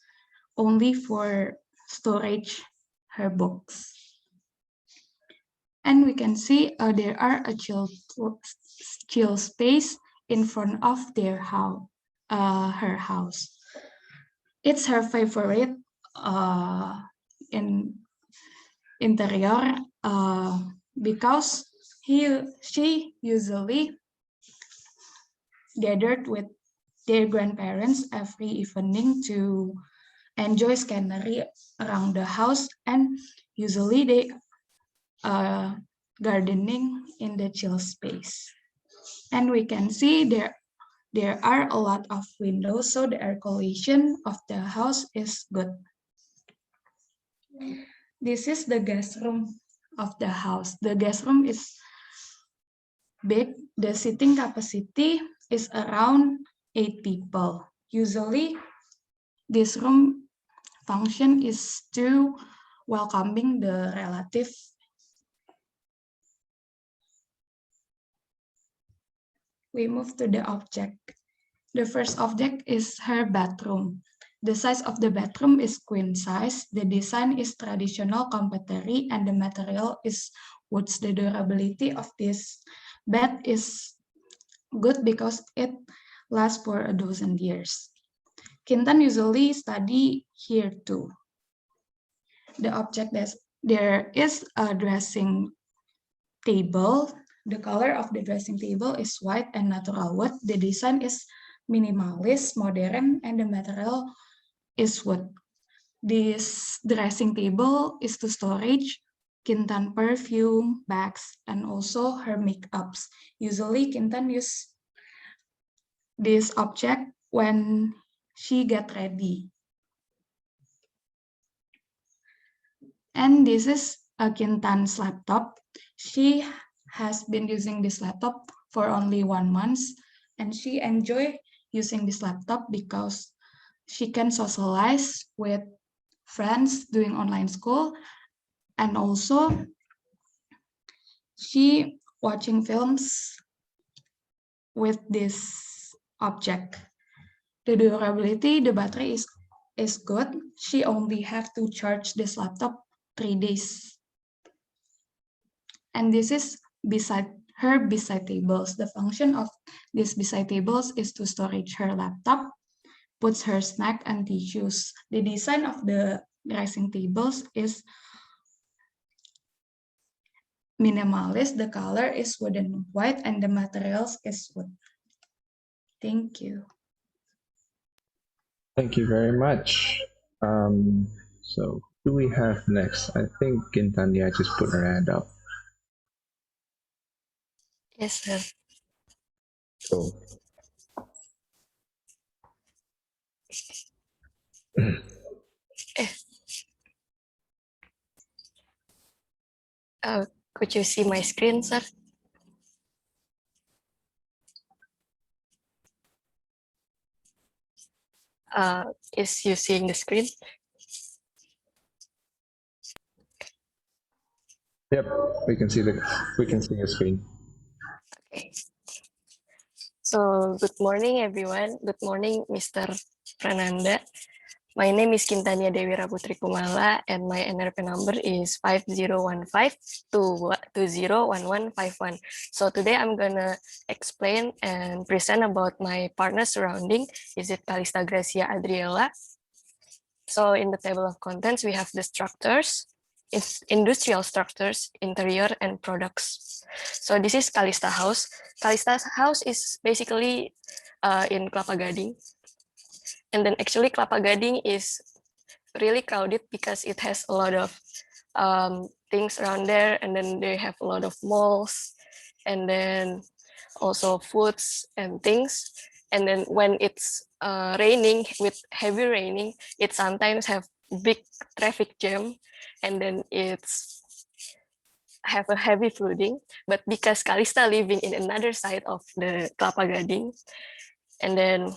only for storage her books. And we can see there are a chill space in front of their house, her house. It's her favorite in interior because she usually gathered with their grandparents every evening to enjoy scenery around the house, and usually they gardening in the chill space. And we can see there are a lot of windows, so the air circulation of the house is good. This is the guest room of the house. The guest room is big. The seating capacity is around 8 people. Usually, this room function is to welcoming the relative. We move to the object. The first object is her bathroom. The size of the bathroom is queen size. The design is traditional contemporary and the material is wood. The durability of this bed is good because it lasts for 12 years. Kintan usually study here too. The object that there is a dressing table. The color of the dressing table is white and natural wood. The design is minimalist, modern, and the material is wood. This dressing table is to storage Kintan perfume, bags, and also her makeups. Usually Kintan use this object when she get ready. And this is a Kintan's laptop. She has been using this laptop for only 1 month, and she enjoy using this laptop because she can socialize with friends doing online school, and also she watching films with this object. The durability, the battery is good. She only have to charge this laptop 3 days. And this is beside tables. The function of this beside tables is to storage her laptop, puts her snack and tissues. The design of the dressing tables is minimalist. The color is wooden white and the materials is wood. Thank you. Thank you very much. So who do we have next? I think Quintania just put her hand up. Yes, sir. Cool. Could you see my screen, sir? Is you seeing the screen? Yep, we can see your screen. Okay. So good morning, everyone. Good morning, Mr. Prananda. My name is Quintania Dewi Raputri Kumala, and my NRP number is 5015-201151. So today I'm gonna explain and present about my partner surrounding. Is it Calista Gracia Adriela? So in the table of contents, we have the structures, industrial structures, interior, and products. So this is Calista House. Calista's house is basically in Kelapa Gading. And then actually Kelapa Gading is really crowded because it has a lot of things around there, and then they have a lot of malls, and then also foods and things. And then when it's raining, with heavy raining, it sometimes have big traffic jam, and then it's have a heavy flooding. But because Calista living in another side of the Kelapa Gading, and then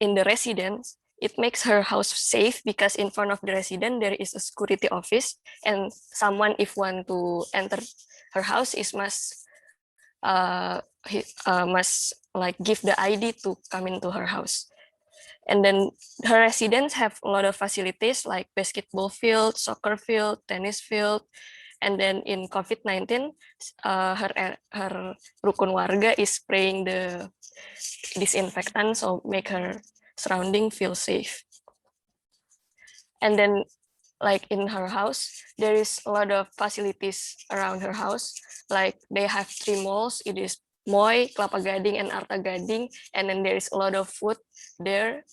in the residence, it makes her house safe because in front of the resident there is a security office, and someone if want to enter her house is must like give the ID to come into her house. And then her residents have a lot of facilities like basketball field, soccer field, tennis field. And then in COVID-19, her rukun warga is spraying the disinfectant, so make her surrounding feel safe. And then like in her house, there is a lot of facilities around her house. Like they have 3 malls. It is Moi, Kelapa Gading, and Arta Gading. And then there is a lot of food there.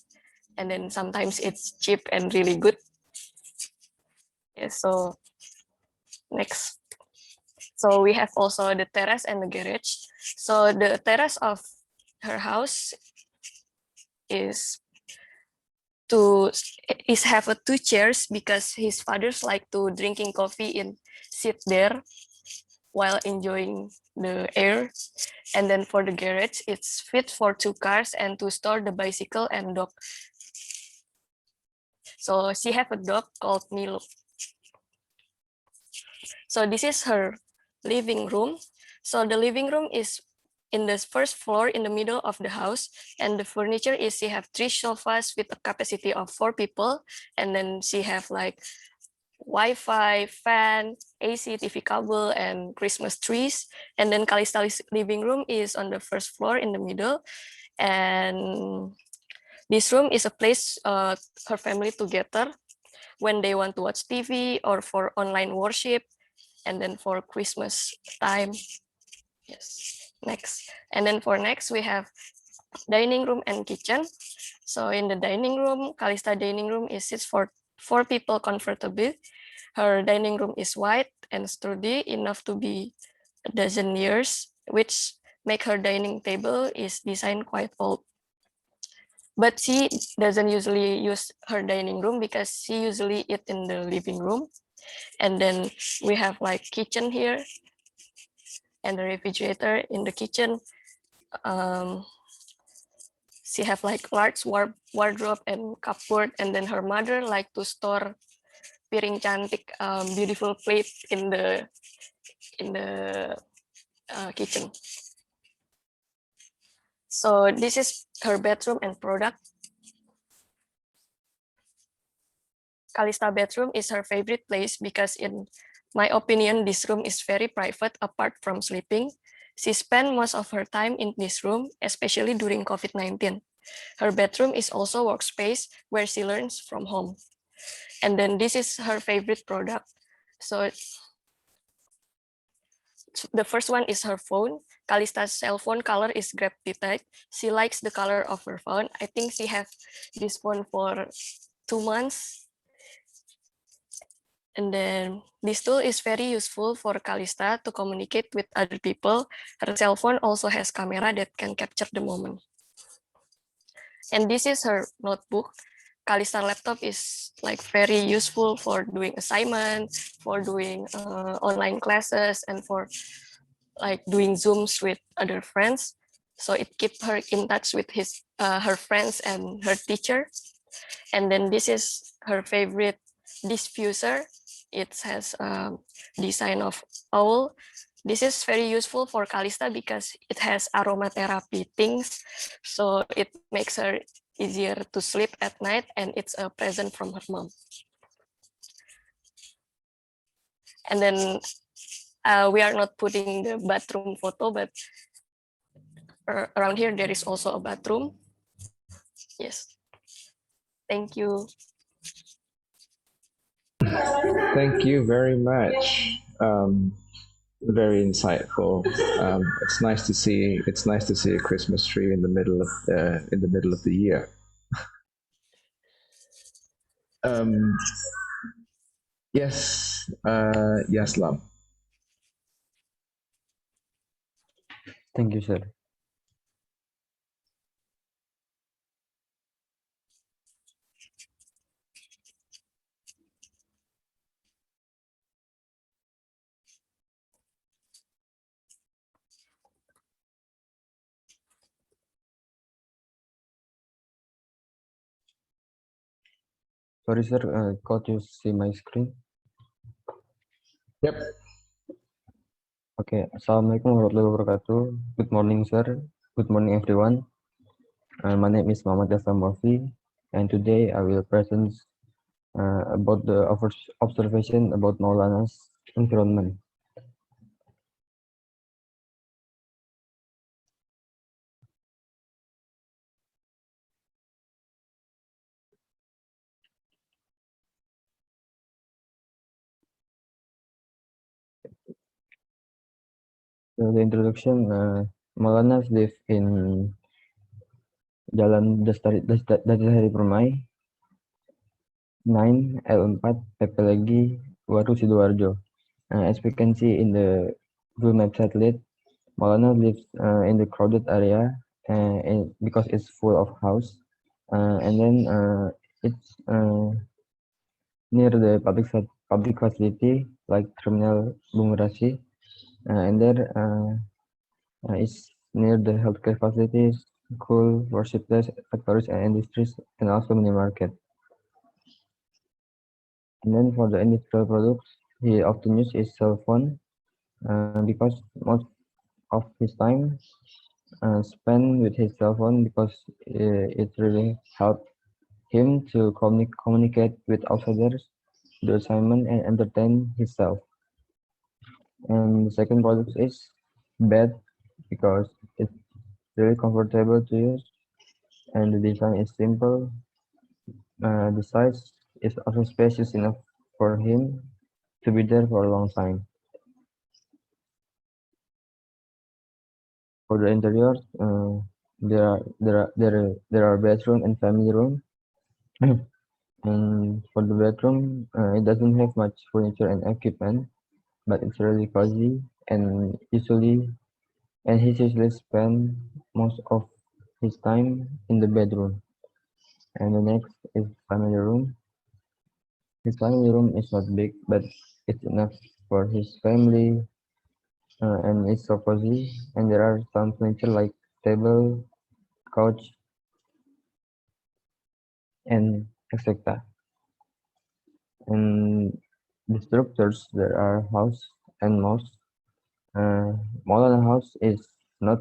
And then sometimes it's cheap and really good. Yeah, so next. So we have also the terrace and the garage. So the terrace of her house is have 2 chairs because his fathers like to drinking coffee and sit there while enjoying the air. And then for the garage, it's fit for 2 cars and to store the bicycle and dog. So she have a dog called Milo. So this is her living room. So the living room is in the first floor in the middle of the house, and the furniture is she have 3 sofas with a capacity of 4 people, and then she have like Wi-Fi, fan, AC, TV cable, and Christmas trees. And then Calista's living room is on the first floor in the middle, and This room is a place her family together when they want to watch TV or for online worship, and then for Christmas time. Yes, next. And then for next, we have dining room and kitchen. So in the dining room, Calista dining room is sits for 4 people comfortably. Her dining room is wide and sturdy enough to be a dozen years, which make her dining table is designed quite old. But she doesn't usually use her dining room because she usually eat in the living room. And then we have like kitchen here and the refrigerator in the kitchen. She have like large wardrobe and cupboard, and then her mother like to store piring cantik, beautiful plate in the kitchen. So this is her bedroom and product. Calista bedroom is her favorite place because in my opinion, this room is very private apart from sleeping. She spent most of her time in this room, especially during COVID-19. Her bedroom is also workspace where she learns from home. And then this is her favorite product. So the first one is her phone. Calista's cell phone color is graphite. She likes the color of her phone. I think she has this phone for 2 months. And then this tool is very useful for Calista to communicate with other people. Her cell phone also has camera that can capture the moment. And this is her notebook. Calista laptop is like very useful for doing assignments, for doing online classes, and for like doing Zooms with other friends. So it keeps her in touch with her friends and her teacher. And then this is her favorite diffuser. It has design of owl. This is very useful for Calista because it has aromatherapy things. So it makes her easier to sleep at night, and it's a present from her mom. And then we are not putting the bathroom photo, but around here there is also a bathroom. Yes. Thank you. Thank you very much. Very insightful. It's nice to see. It's nice to see a Christmas tree in the middle of the year. Yes, Yaslam. Thank you, sir. Sorry, sir. Could you see my screen? Yep. Okay. Assalamualaikum warahmatullahi wabarakatuh. Good morning, sir. Good morning, everyone. My name is Muhammad Yaslam Morfi, and today I will present about the observation about Maulana's environment. So the introduction, Maulana live in Jalan Dasari Permai 9 L4 Pepelegi Waru Sidoarjo. As we can see in the Google Map satellite, Maulana lives in the crowded area because it's full of house, and then it's near the public facility like Terminal Bungurasi, and there is near the healthcare facilities, school, worship place, factories and industries, and also mini market. And then for the industrial products, he often uses his cell phone because most of his time spent with his cell phone because it really helped him to communicate with outsiders, do assignment, and entertain himself. And the second product is bed because it's really comfortable to use. and the design is simple. The size is also spacious enough for him to be there for a long time. For the interior, there are bedroom and family room. And for the bedroom, it doesn't have much furniture and equipment, but it's really cozy and he usually spend most of his time in the bedroom. And the next is family room. His family room is not big, but it's enough for his family, and it's so cozy. And there are some furniture like table, couch, and etc. And the structures there are house and most. Modern house is not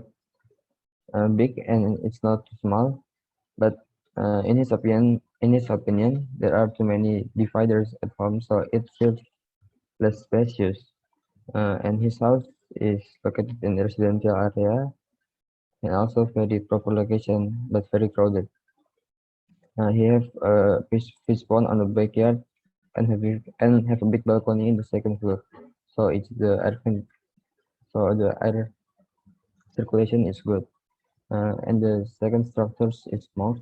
big and it's not small, but in his opinion, there are too many dividers at home, so it feels less spacious. And his house is located in a residential area and also very proper location, but very crowded. He have a fish pond on the backyard and have a big balcony in the second floor. So it's the air circulation is good. And the second structure is mouse.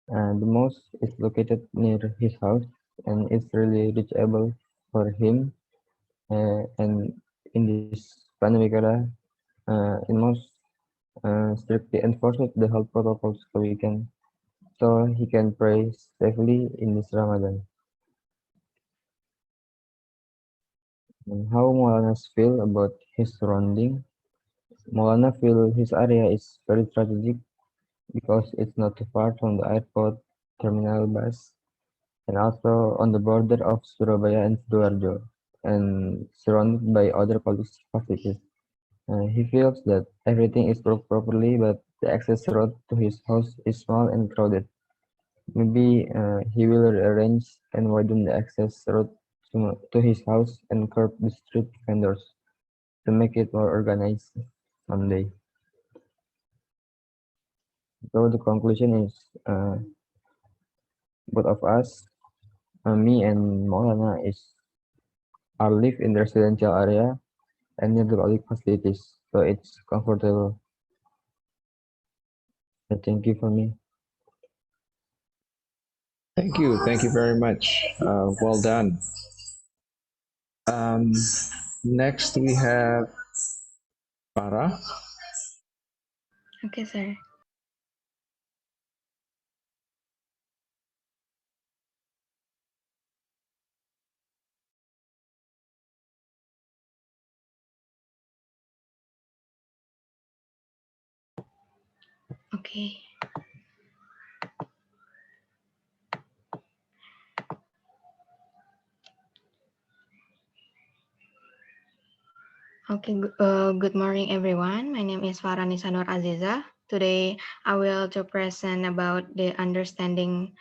The mouse is located near his house and it's really reachable for him. And in this pandemic era, in most strictly enforces the health protocols so he can pray safely in this Ramadan. And how Molanas feel about his surrounding? Maulana feel his area is very strategic because it's not too far from the airport, terminal bus, and also on the border of Surabaya and Sidoarjo, and surrounded by other police facilities. He feels that everything is properly, but the access road to his house is small and crowded. Maybe he will arrange and widen the access road to his house and curb the street vendors to make it more organized someday. So the conclusion is both of us, me and Maulana, are live in the residential area and near the public facilities, so it's comfortable. So thank you for me. Thank you very much. Well done. Um, Next we have Farah. Okay, sir. Okay. Okay, good morning, everyone. My name is Farah Nisanur Aziza. Today, I will to present about the understanding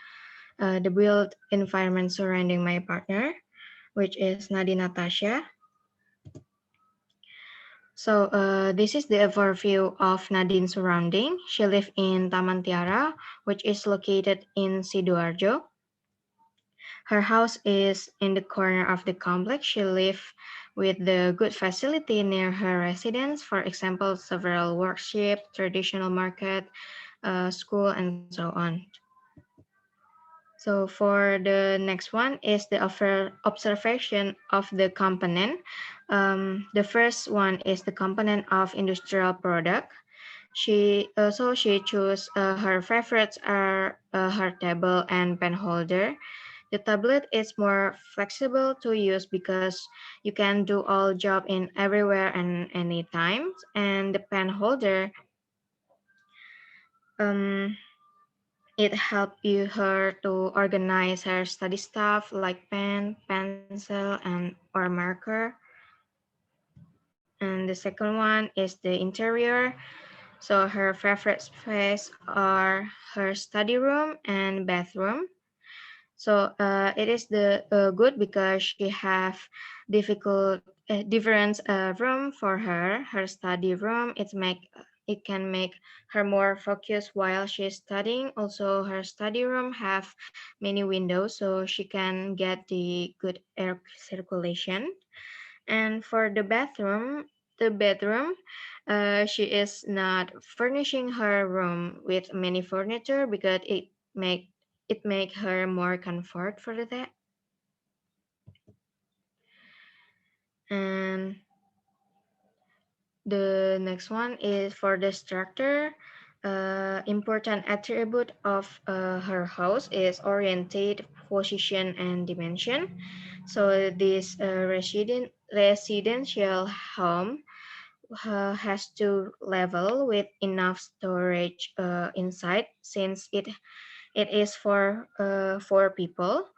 the built environment surrounding my partner, which is Nadine Natasha. So this is the overview of Nadine's surrounding. She lives in Taman Tiara, which is located in Sidoarjo. Her house is in the corner of the complex. She lives with the good facility near her residence, for example, several workshops, traditional market, school, and so on. So for the next one is the observation of the component. The first one is the component of industrial product. She chose her favorites are her table and pen holder. The tablet is more flexible to use because you can do all job in everywhere and anytime. And the pen holder, it helped her to organize her study stuff like pen, pencil, and or marker. And the second one is the interior. So her favorite space are her study room and bathroom. So it is the good because she have different room for her. Her study room, it make it can make her more focused while she's studying. Also, her study room have many windows, so she can get the good air circulation. And for the bedroom, she is not furnishing her room with many furniture because it make her more comfort for that. And the next one is for the structure. Important attribute of her house is oriented, position, and dimension. So this residential home has two level with enough storage inside, since it is for 4 people.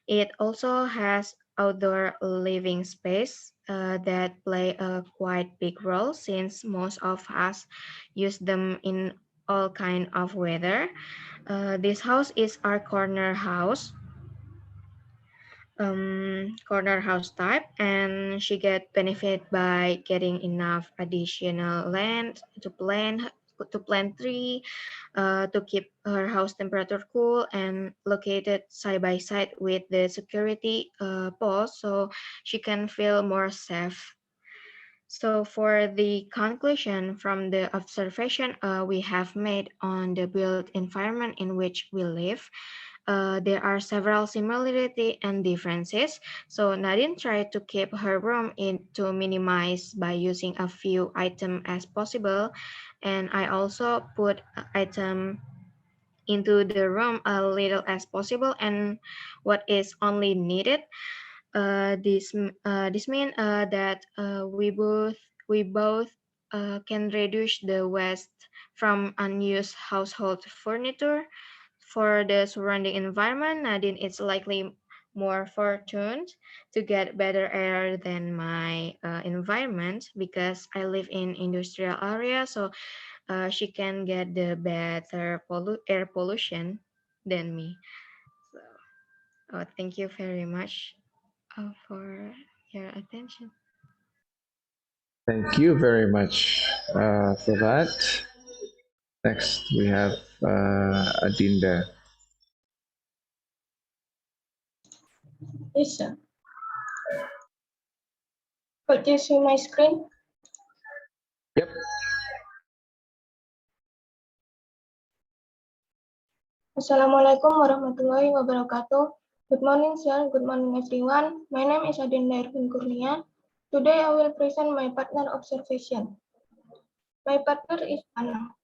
It also has outdoor living space that play a quite big role, since most of us use them in all kind of weather. This house is our corner house type, and she get benefit by getting enough additional land to plant tree, to keep her house temperature cool, and located side by side with the security post, so she can feel more safe. So for the conclusion from the observation we have made on the built environment in which we live, there are several similarities and differences. So Nadine tried to keep her room in to minimize by using a few items as possible, and I also put item into the room a little as possible and what is only needed. This means that we both can reduce the waste from unused household furniture. For the surrounding environment, Nadine is likely more fortunate to get better air than my environment, because I live in industrial area, so she can get the better air pollution than me. So, thank you very much for your attention. Thank you very much for that. Next, we have Adinda. Yes, sir. Could you see my screen? Yep. Assalamualaikum warahmatullahi wabarakatuh. Good morning, sir. Good morning, everyone. My name is Adinda Ervin Kurnia. Today, I will present my partner observation. My partner is Anna.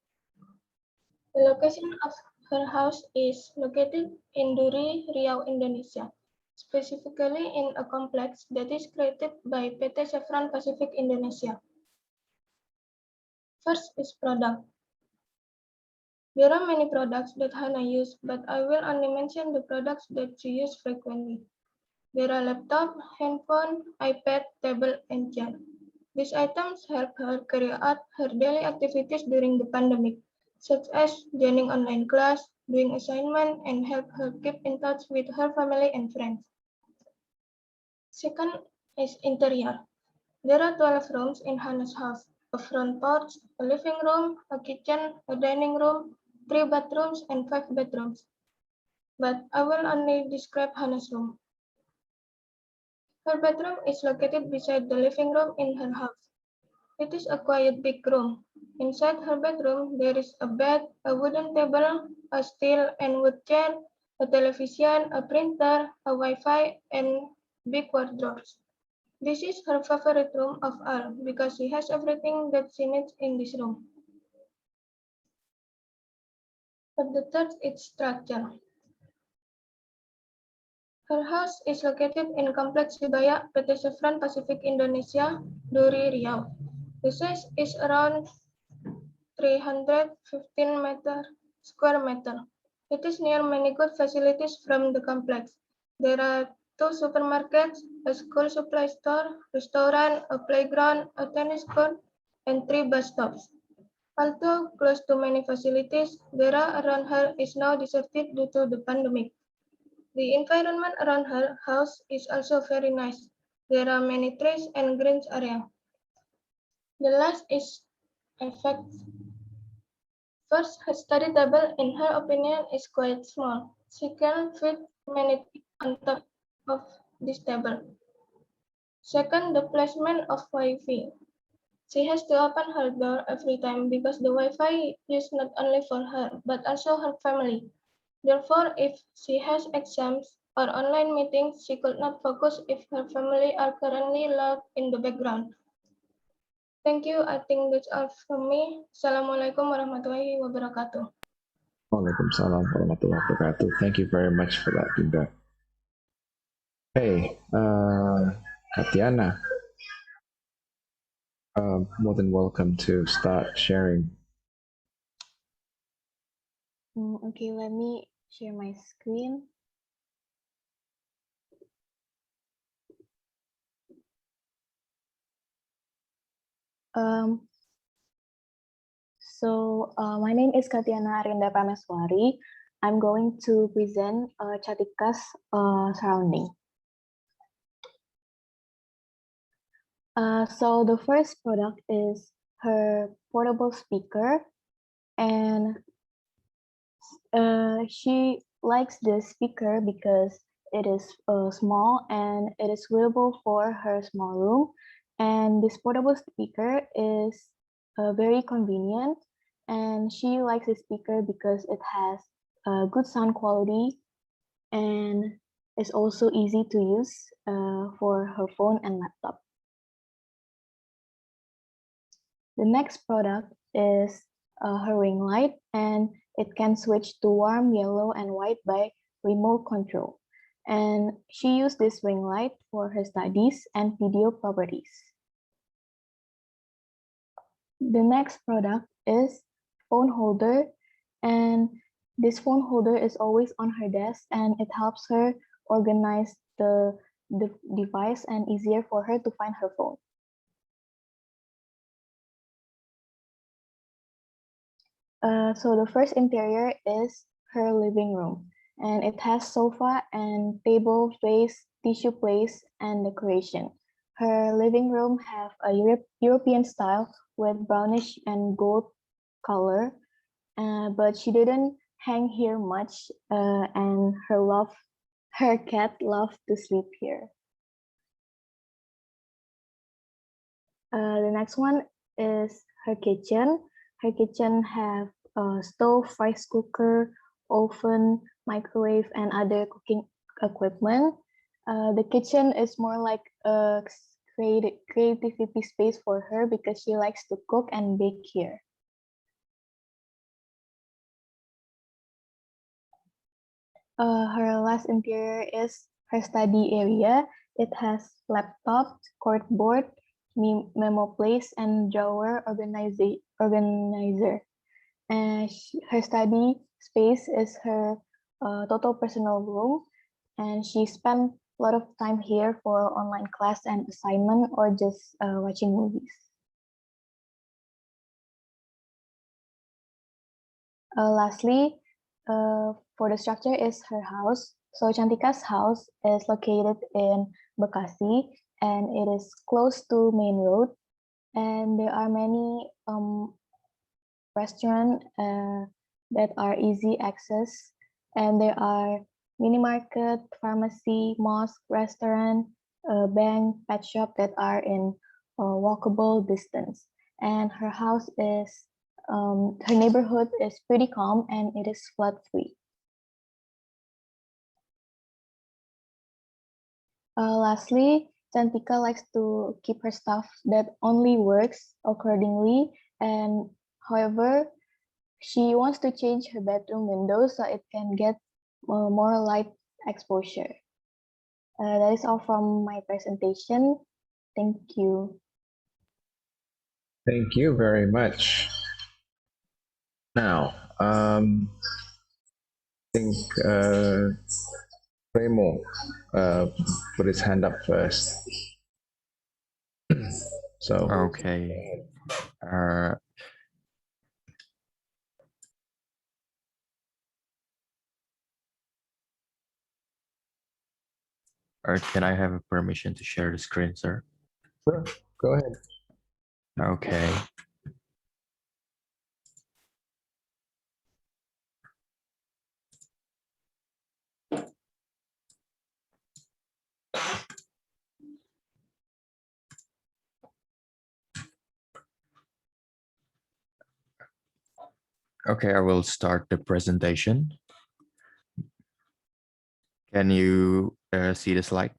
The location of her house is located in Duri, Riau, Indonesia, specifically in a complex that is created by PT Chevron Pacific Indonesia. First is product. There are many products that Hannah uses, but I will only mention the products that she uses frequently. There are laptop, handphone, iPad, tablet, and chair. These items help her carry out her daily activities during the pandemic, such as joining online class, doing assignment, and help her keep in touch with her family and friends. Second is interior. There are 12 rooms in Hannah's house: a front porch, a living room, a kitchen, a dining room, 3 bathrooms, and 5 bedrooms. But I will only describe Hannah's room. Her bedroom is located beside the living room in her house. It is a quiet big room. Inside her bedroom, there is a bed, a wooden table, a steel and wood chair, a television, a printer, a Wi-Fi, and big wardrobes. This is her favorite room of all because she has everything that she needs in this room. But the third is structure. Her house is located in Complex Sibaya, PT Chevron Pacific Indonesia, Duri, Riau. The size is around 315 square meter. It is near many good facilities from the complex. There are 2 supermarkets, a school supply store, restaurant, a playground, a tennis court, and 3 bus stops. Although close to many facilities, the area around her is now deserted due to the pandemic. The environment around her house is also very nice. There are many trees and green area. The last is effect. First, her study table, in her opinion, is quite small. She can fit many things on top of this table. Second, the placement of Wi-Fi. She has to open her door every time because the Wi-Fi is not only for her, but also her family. Therefore, if she has exams or online meetings, she could not focus if her family are currently loud in the background. Thank you. I think that's all from me. Assalamualaikum warahmatullahi wabarakatuh. Waalaikumsalam warahmatullahi wabarakatuh. Thank you very much for that, Dinda. Hey, Katiana, more than welcome to start sharing. Okay, let me share my screen. My name is Katiana Arinda Prameswari. I'm going to present Chatika's surrounding. So the first product is her portable speaker, and she likes this speaker because it is small and it is suitable for her small room. And this portable speaker is very convenient, and she likes this speaker because it has good sound quality and is also easy to use for her phone and laptop. The next product is her ring light, and it can switch to warm yellow and white by remote control. And she used this ring light for her studies and video properties. The next product is phone holder, and this phone holder is always on her desk, and it helps her organize the device and easier for her to find her phone. So the first interior is her living room, and it has sofa and table, vase, tissue place, and decoration. Her living room have a European style with brownish and gold color, but she didn't hang here much, and her cat loved to sleep here. The next one is her kitchen. Her kitchen have a stove, rice cooker, oven, microwave, and other cooking equipment. The kitchen is more like a creativity space for her because she likes to cook and bake here. Her last interior is her study area. It has laptop, corkboard, memo place, and drawer organizer. Her study space is her total personal room, and she spent a lot of time here for online class and assignment or just watching movies. Lastly, for the structure is her house. So Chantika's house is located in Bekasi, and it is close to main road, and there are many restaurants that are easy access, and there are mini market, pharmacy, mosque, restaurant, bank, pet shop that are in walkable distance. And her house is her neighborhood is pretty calm and it is flood free. Lastly, Chantika likes to keep her stuff that only works accordingly, and however, she wants to change her bedroom window so it can get more light exposure. That is all from my presentation. Thank you. Thank you very much. Now, I think Remo put his hand up first. So okay. Can I have permission to share the screen, sir? Sure, go ahead. Okay. Okay, I will start the presentation. Can you see the slide?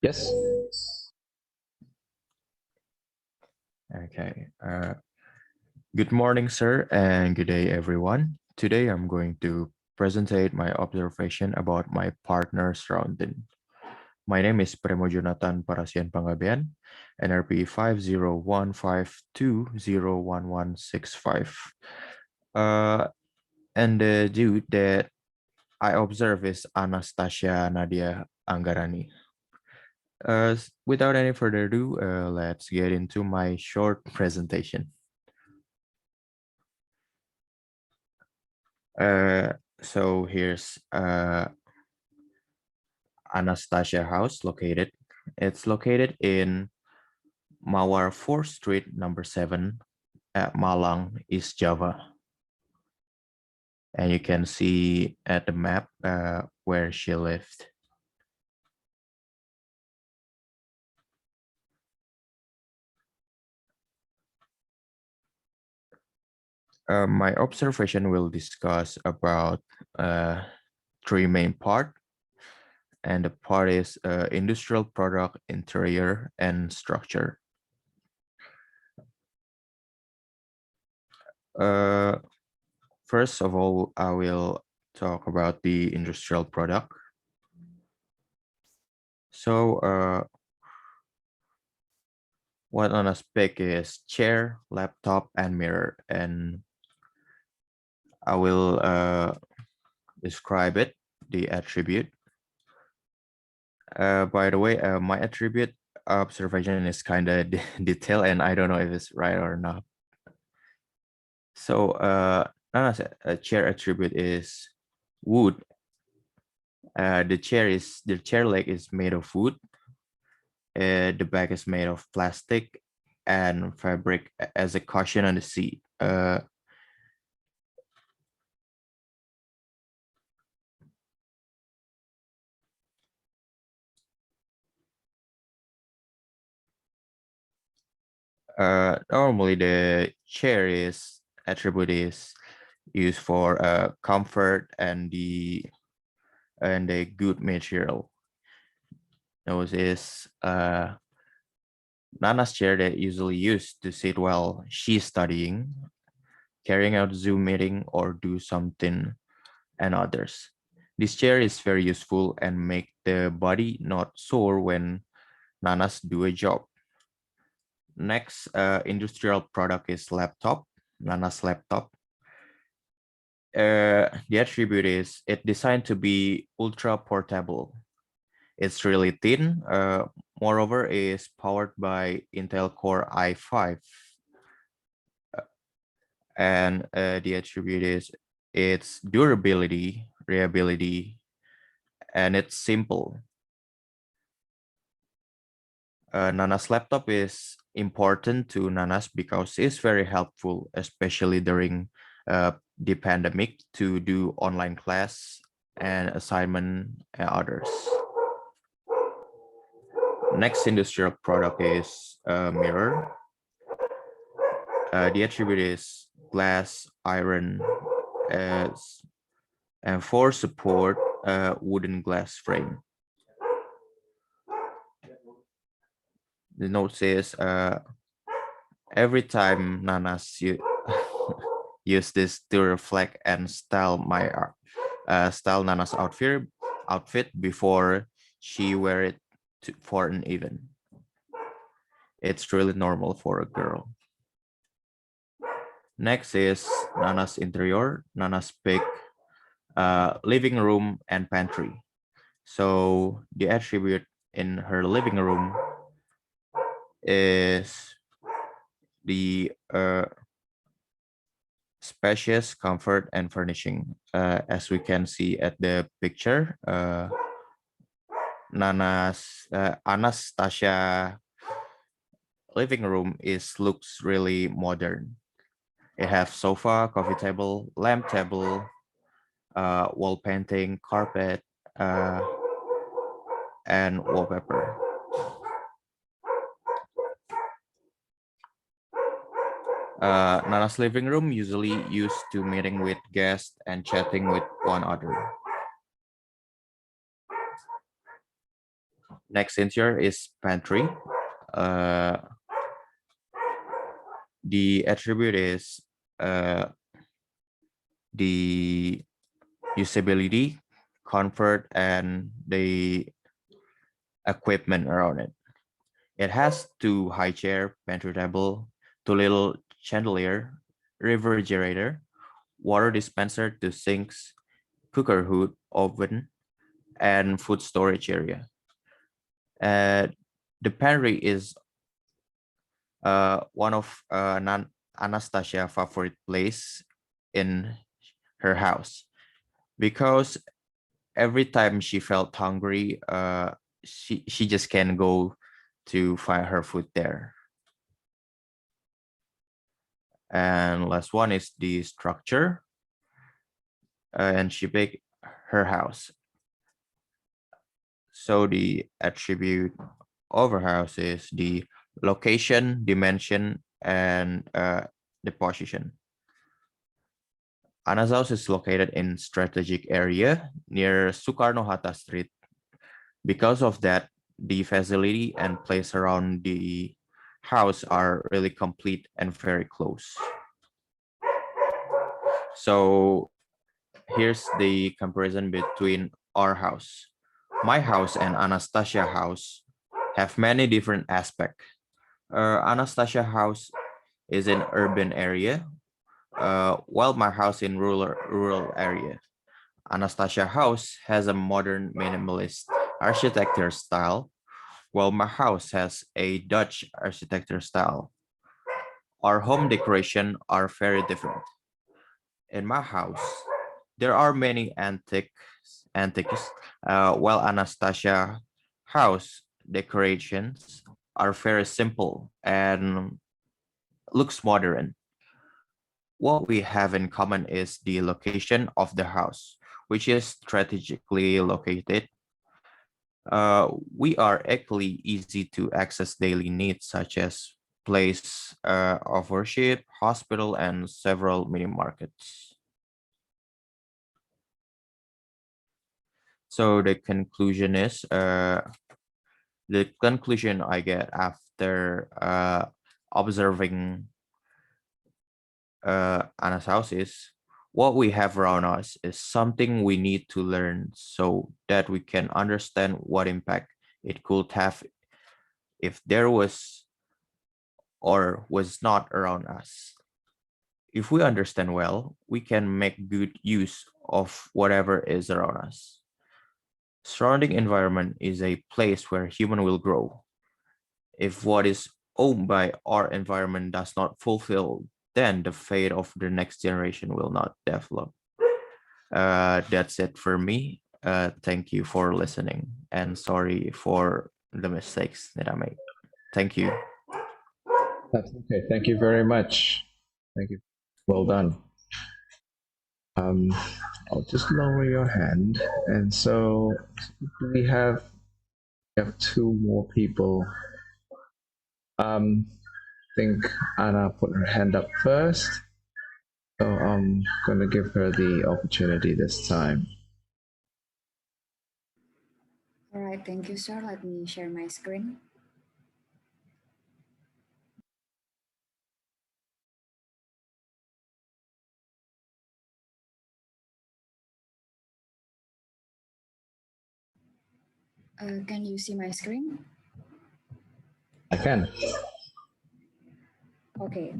Yes. Okay. Good morning, sir, and good day, everyone. Today, I'm going to presentate my observation about my partner surrounding. My name is Premo Jonathan Parasian Pangabean, NRP 5015201165. And the dude that I observe is Anastasia Nadia Anggarani. Without any further ado, let's get into my short presentation. So here's Anastasia House located. It's located in Mawar 4th Street, number 7 at Malang, East Java. And you can see at the map where she lived. My observation will discuss about 3 main parts. And the part is industrial product, interior, and structure. First of all, I will talk about the industrial product. So what on a spec is chair, laptop, and mirror, and I will describe it, the attribute. By the way, my attribute observation is kind of detailed, and I don't know if it's right or not. So Nana's chair attribute is wood. The chair leg is made of wood. The back is made of plastic and fabric as a cushion on the seat. Normally the chair attribute is used for comfort and a good material. Those is Nana's chair that usually used to sit while she's studying, carrying out Zoom meeting, or do something and others. This chair is very useful and make the body not sore when Nanas do a job. Next industrial product is laptop, Nana's laptop. The attribute is it's designed to be ultra portable. It's really thin. Moreover, is powered by Intel Core i5. And the attribute is its durability, reliability, and it's simple. Nana's laptop is important to Nanas because it's very helpful, especially during the pandemic, to do online class and assignment and others. Next industrial product is mirror. The attribute is glass, iron, and for support, wooden glass frame. The note says every time Nanas use this to reflect and style Nana's outfit before she wear it for an event. It's really normal for a girl. Next is Nana's interior. Nana's big living room and pantry. So the attribute in her living room is the spacious, comfort, and furnishing. As we can see at the picture, Anastasia living room looks really modern. It has sofa, coffee table, lamp table, wall painting, carpet, and wallpaper. Nana's living room usually used to meeting with guests and chatting with one another. Next interior is pantry. The attribute is the usability, comfort, and the equipment around it. It has 2 high chair, pantry table, 2 little chandelier, refrigerator, water dispenser, 2 sinks, cooker hood, oven, and food storage area. The pantry is one of Anastasia favorite place in her house, because every time she felt hungry, she just can go to find her food there. And last one is the structure, and she built her house. So the attribute of her house is the location, dimension, and the position. Ana's house is located in strategic area near Soekarno-Hatta Street. Because of that, the facility and place around the house are really complete and very close. So here's the comparison between our house. My house and Anastasia house have many different aspects. Anastasia house is in urban area, while my house in rural area. Anastasia house has a modern minimalist architecture style, while my house has a Dutch architecture style. Our home decoration are very different. In my house, there are many antiques, while Anastasia house decorations are very simple and looks modern. What we have in common is the location of the house, which is strategically located. We are equally easy to access daily needs such as place of worship, hospital, and several mini markets. So the conclusion is, the conclusion I get after observing Anna's house is, what we have around us is something we need to learn so that we can understand what impact it could have if there was or was not around us. If we understand well, we can make good use of whatever is around us. Surrounding environment is a place where human will grow. If what is owned by our environment does not fulfill, then the fate of the next generation will not develop. That's it for me. Thank you for listening, and sorry for the mistakes that I made. Thank you. That's okay. Thank you very much. Thank you. Well done. I'll just lower your hand. And so we have 2 more people. I think Anna put her hand up first. So I'm going to give her the opportunity this time. All right, thank you, sir. Let me share my screen. Can you see my screen? I can. Okay.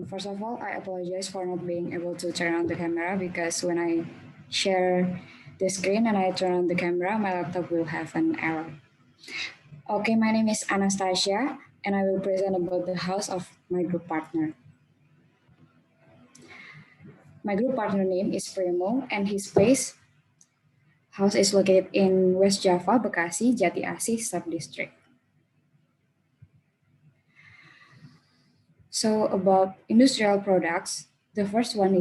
First of all, I apologize for not being able to turn on the camera because when I share the screen and I turn on the camera, my laptop will have an error. Okay, my name is Anastasia, and I will present about the house of my group partner. My group partner name is Primo, and his house is located in West Java, Bekasi, Jati Asih Subdistrict. So about industrial products, the first one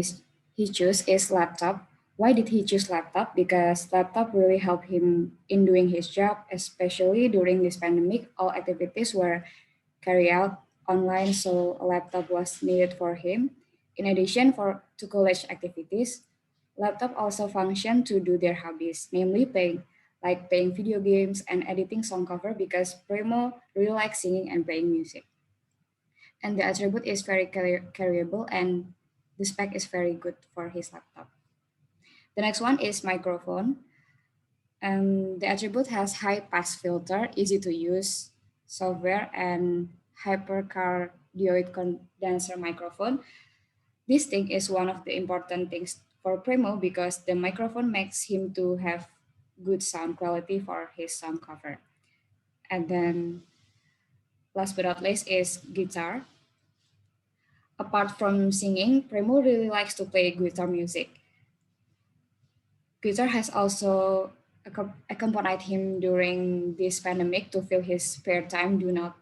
he chose is laptop. Why did he choose laptop? Because laptop really helped him in doing his job, especially during this pandemic. All activities were carried out online, so a laptop was needed for him. In addition to college activities, laptop also function to do their hobbies, namely playing video games and editing song cover because Primo really likes singing and playing music. And the attribute is very carryable and the spec is very good for his laptop. The next one is microphone. The attribute has high pass filter, easy to use software, and hypercardioid condenser microphone. This thing is one of the important things for Primo because the microphone makes him to have good sound quality for his sound cover. And then last but not least is guitar. Apart from singing, Primo really likes to play guitar music. Guitar has also accompanied him during this pandemic to fill his spare time, do not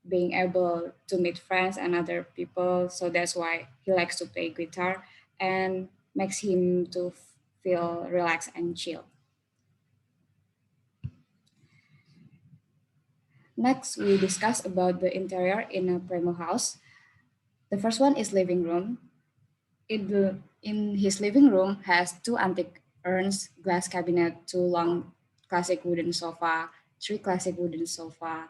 being able to meet friends and other people. So that's why he likes to play guitar and makes him to feel relaxed and chill. Next, we discuss about the interior in a Primo house. The first one is living room. In his living room has 2 antique urns, glass cabinet, 2 long classic wooden sofa, 3 classic wooden sofa,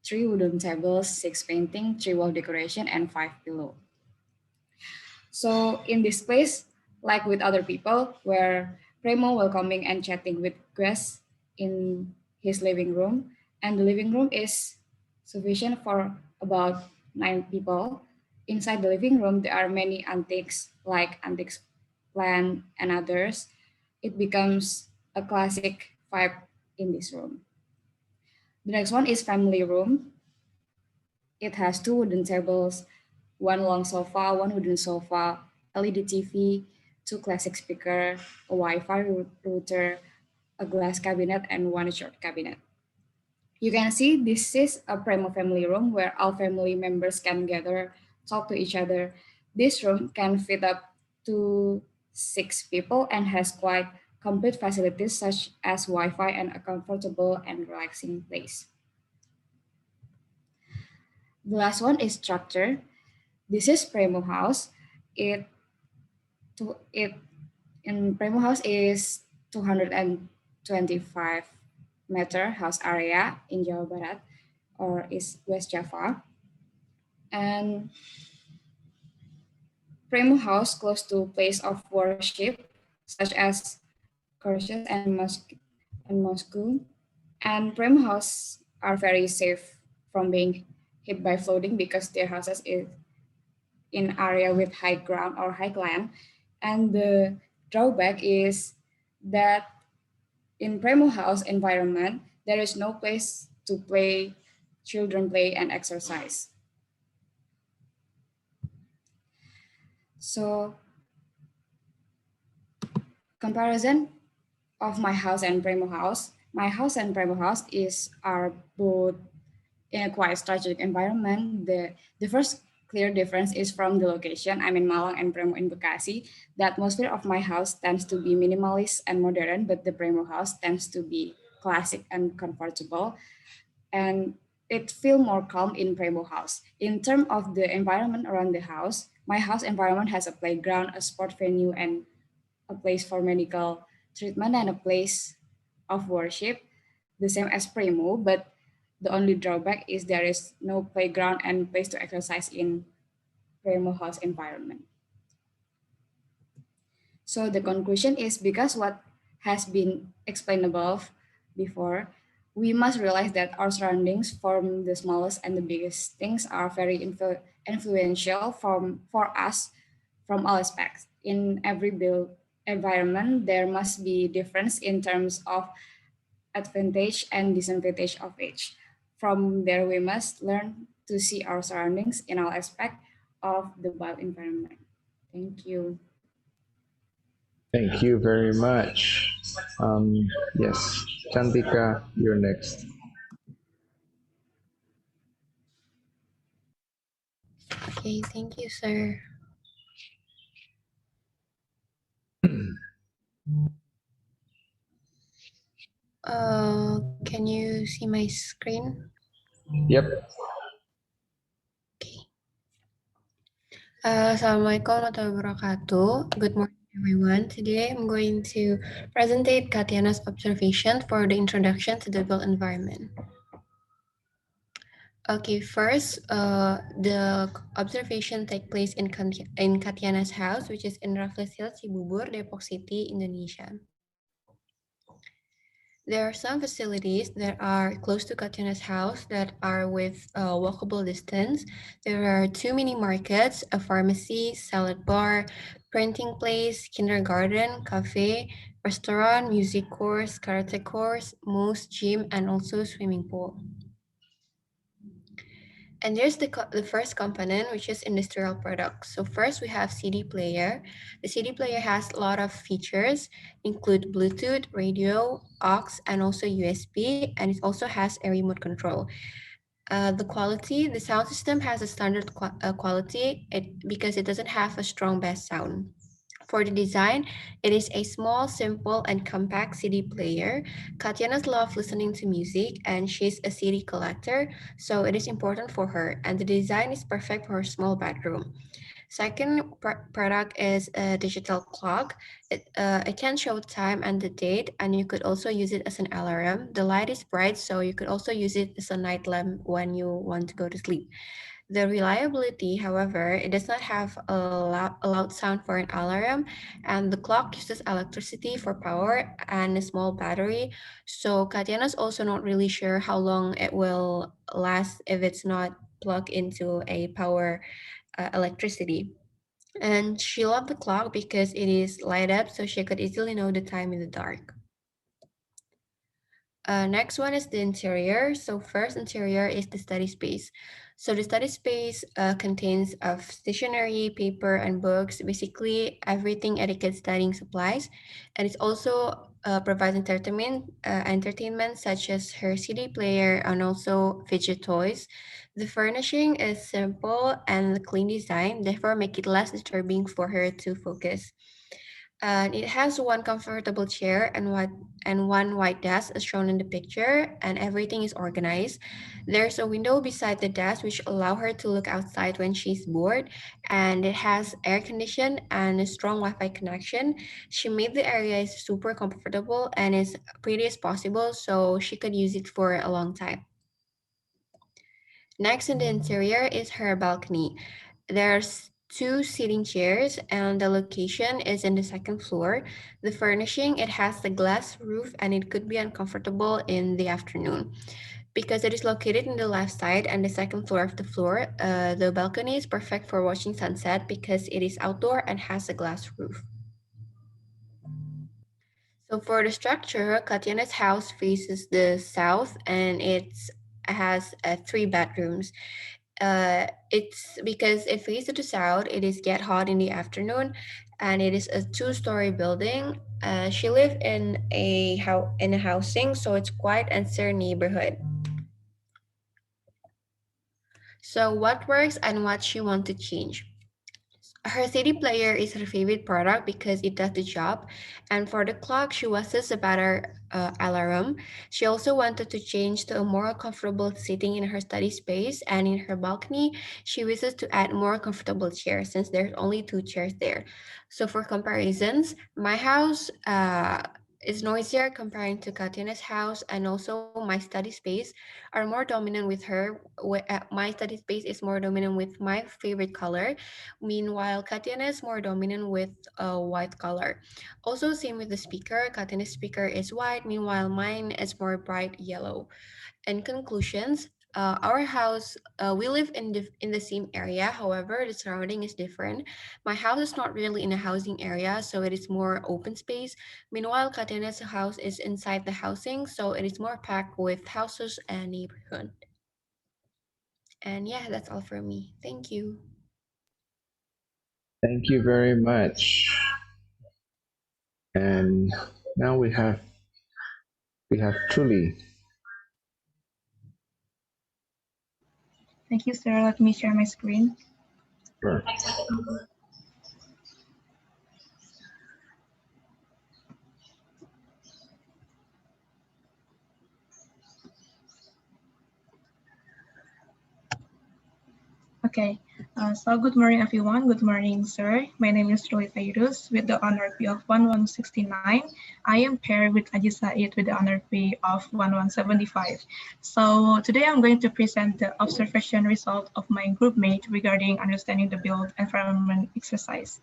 3 wooden tables, 6 painting, 3 wall decoration, and 5 pillow. So in this place, like with other people, where Primo welcoming and chatting with guests in his living room, and the living room is sufficient for about 9 people. Inside the living room, there are many antiques, like antiques plant and others. It becomes a classic vibe in this room. The next one is family room. It has 2 wooden tables, 1 long sofa, 1 wooden sofa, LED TV, 2 classic speaker, a Wi-Fi router, a glass cabinet, and 1 short cabinet. You can see this is a Primo family room where all family members can gather, talk to each other. This room can fit up to 6 people and has quite complete facilities such as Wi-Fi and a comfortable and relaxing place. The last one is structure. This is Primo house. In Primo house is 225 meter house area in Jawa Barat or is West Java. And Primo house close to place of worship such as churches and mosque. And Primo house are very safe from being hit by flooding because their houses is in area with high ground or high land. And the drawback is that in Primo house environment, there is no place to play, children play and exercise. So comparison of my house and Primo house. My house and Primo house are both in a quite strategic environment. The first clear difference is from the location. I'm in Malang and Primo in Bekasi. The atmosphere of my house tends to be minimalist and modern, but the Primo house tends to be classic and comfortable. And it feels more calm in Primo house. In terms of the environment around the house, my house environment has a playground, a sport venue, and a place for medical treatment and a place of worship, the same as Primo, but the only drawback is there is no playground and place to exercise in Primo house environment. So the conclusion is because what has been explained above before, we must realize that our surroundings from the smallest and the biggest things are very influential for us from all aspects. In every built environment, there must be difference in terms of advantage and disadvantage of each. From there, we must learn to see our surroundings in all aspects of the built environment. Thank you. Thank you very much. Yes, Chantika, you're next. Okay, thank you, sir. Can you see my screen? Yep. Assalamualaikum warahmatullahi wabarakatuh. Good morning, everyone. Today I'm going to presentate Katiana's observation for the introduction to the built environment. Okay, first, the observation take place in Katiana's house, which is in Raffles Hill, Cibubur, Depok City, Indonesia. There are some facilities that are close to Katiana's house that are with walkable distance. There are 2 mini markets, a pharmacy, salad bar, printing place, kindergarten, cafe, restaurant, music course, karate course, moose, gym, and also swimming pool. And there's the first component, which is industrial products. So first we have CD player. The CD player has a lot of features, include Bluetooth, radio, aux, and also USB, and it also has a remote control. The quality, the sound system has a standard quality because it doesn't have a strong bass sound. For the design, it is a small, simple, and compact CD player. Katiana loves listening to music, and she's a CD collector, so it is important for her, and the design is perfect for her small bedroom. Second product is a digital clock. It can show time and the date, and you could also use it as an alarm. The light is bright, so you could also use it as a night lamp when you want to go to sleep. The reliability, however, it does not have a loud sound for an alarm, and the clock uses electricity for power and a small battery. So Katiana's also not really sure how long it will last if it's not plugged into a power electricity. And she loved the clock because it is light up, so she could easily know the time in the dark. Next one is the interior. So first interior is the study space. So the study space contains of stationery, paper, and books, basically everything etiquette studying supplies. And it also provides entertainment such as her CD player and also fidget toys. The furnishing is simple and clean design, therefore make it less disturbing for her to focus. And it has one comfortable chair and one white desk as shown in the picture, and everything is organized. There's a window beside the desk which allow her to look outside when she's bored, and it has air condition and a strong Wi-Fi connection. She made the area super comfortable and as pretty as possible, so she could use it for a long time. Next in the interior is her balcony. There's 2 seating chairs and the location is in the 2nd floor. The furnishing, it has the glass roof and it could be uncomfortable in the afternoon. Because it is located in the left side and the 2nd floor of the floor, the balcony is perfect for watching sunset because it is outdoor and has a glass roof. So for the structure, Katiana's house faces the south and it has 3 bedrooms. It's because it faces the south, it is get hot in the afternoon, and it is a 2-story building. She lived in a housing, so it's quite a serene neighborhood. So what works and what she want to change? Her CD player is her favorite product because it does the job. And for the clock, she wishes a better alarm. She also wanted to change to a more comfortable sitting in her study space. And in her balcony, she wishes to add more comfortable chairs since there's only 2 chairs there. So for comparisons, my house is noisier comparing to Katiana's house, and also my study space are more dominant with her. My study space is more dominant with my favorite color. Meanwhile, Katiana is more dominant with a white color. Also, same with the speaker. Katiana's speaker is white, meanwhile mine is more bright yellow. In conclusions, our house, we live in the same area. However, the surrounding is different. My house is not really in a housing area, so it is more open space. Meanwhile, Katiana's house is inside the housing, so it is more packed with houses and neighborhood. And yeah, that's all for me. Thank you. Thank you very much. And now we have Truly. Thank you, sir. Let me share my screen. Sure. Okay, so good morning, everyone. Good morning, sir. My name is Roy Fairuz with the honor P of 1169. I am paired with Aji Said with the honor P of 1175. So today I'm going to present the observation result of my group mate regarding understanding the built environment exercise.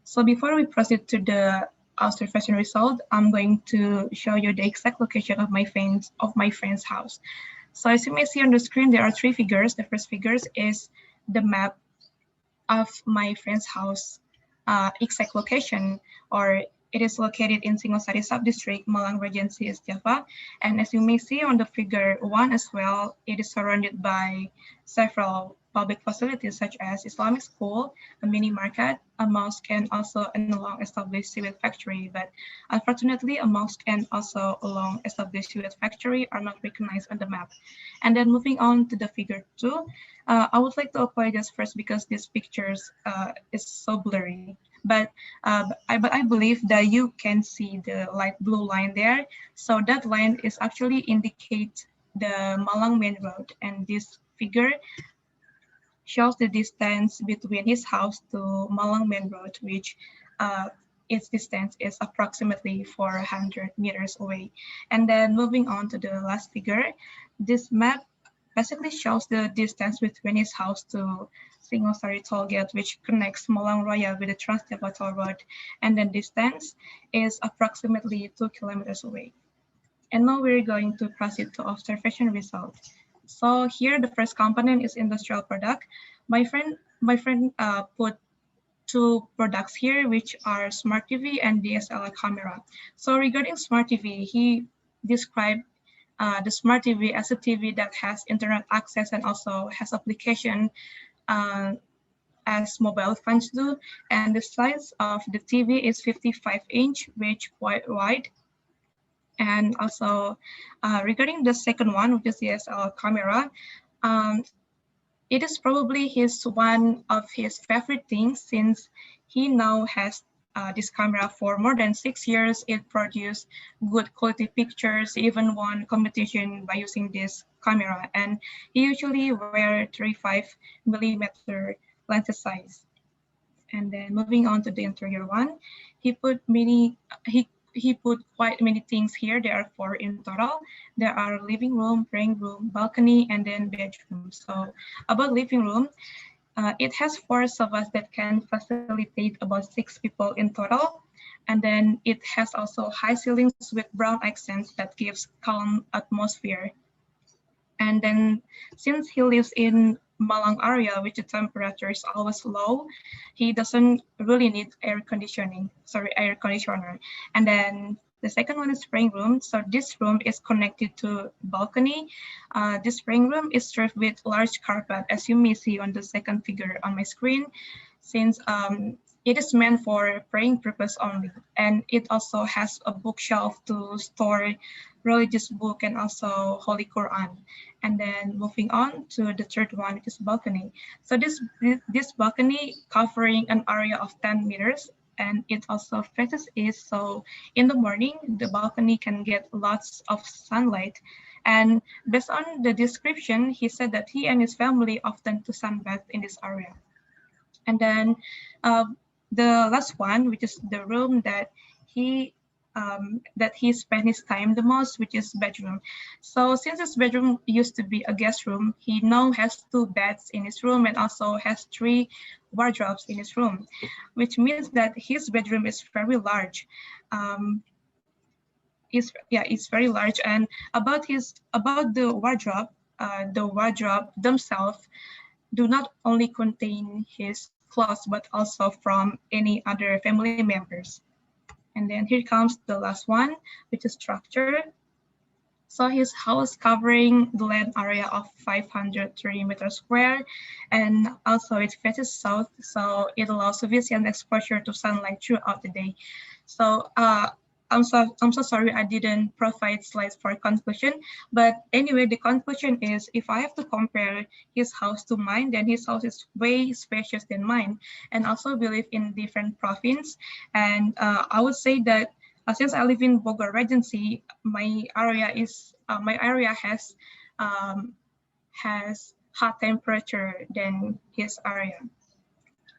So before we proceed to the observation result, I'm going to show you the exact location of my friend's house. So as you may see on the screen, there are three figures. The first figure is the map of my friend's house exact location, or it is located in Singosari Subdistrict, Malang Regency, East Java. And as you may see on the figure 1 as well, it is surrounded by several public facilities such as Islamic school, a mini market, a mosque, and also an long-established cement factory. But unfortunately, a mosque and also a long-established cement factory are not recognized on the map. And then moving on to the figure 2, I would like to apologize first because these pictures is so blurry. But I believe that you can see the light blue line there. So that line is actually indicate the Malang Main Road, and this figure shows the distance between his house to Malang Main Road, which its distance is approximately 400 meters away. And then moving on to the last figure, this map basically shows the distance between his house to Singosari Toll Gate, which connects Malang Raya with the Trans Java Toll Road, and then distance is approximately 2 kilometers away. And now we're going to proceed to observation results. So here the first component is industrial product. My friend put two products here, which are Smart TV and DSLR camera. So regarding Smart TV, he described the Smart TV as a TV that has internet access and also has application as mobile phones do. And the size of the TV is 55-inch, which quite wide. And also regarding the second one, which is the DSLR camera, it is probably one of his favorite things since he now has this camera for more than 6 years. It produced good quality pictures, even won competition by using this camera. And he usually wear 35mm lens size. And then moving on to the interior one, he put quite many things here. There are 4 in total. There are living room, praying room, balcony, and then bedroom. So about living room, it has 4 sofas that can facilitate about 6 people in total. And then it has also high ceilings with brown accents that gives calm atmosphere. And then since he lives in Malang area, which the temperature is always low, he doesn't really need air conditioner. And then the second one is spraying room. So this room is connected to balcony. This spraying room is served with large carpet, as you may see on the second figure on my screen, since it is meant for praying purpose only. And it also has a bookshelf to store religious book and also Holy Quran. And then moving on to the third one, which is balcony. So this balcony covering an area of 10 meters, and it also faces east. So in the morning, the balcony can get lots of sunlight. And based on the description, he said that he and his family often to sunbathe in this area. And then the last one, which is the room that he spent his time the most, which is bedroom. So since his bedroom used to be a guest room, he now has 2 beds in his room and also has 3 wardrobes in his room, which means that his bedroom is very large. It's very large. And about the wardrobe themselves do not only contain his clothes, but also from any other family members. And then here comes the last one, which is structure. So his house covering the land area of 530 meters square, and also it faces south, so it allows sufficient exposure to sunlight throughout the day. So I'm so sorry I didn't provide slides for conclusion, but anyway, the conclusion is if I have to compare his house to mine, then his house is way spacious than mine, and also we live in different province. And I would say that since I live in Bogor Regency, my area has hot temperature than his area.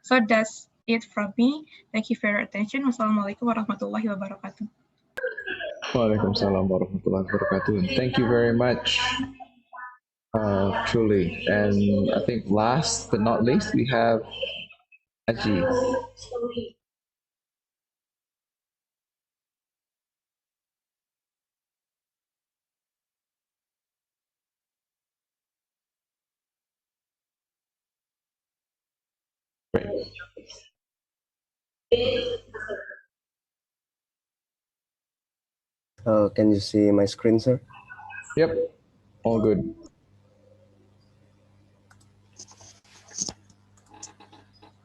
So that's it from me. Thank you for your attention. Wassalamualaikum warahmatullahi wabarakatuh. Waalaikumsalam warahmatullahi wabarakatuh. And thank you very much, truly. And I think last but not least, we have Aji. Can you see my screen, sir? Yep, all good.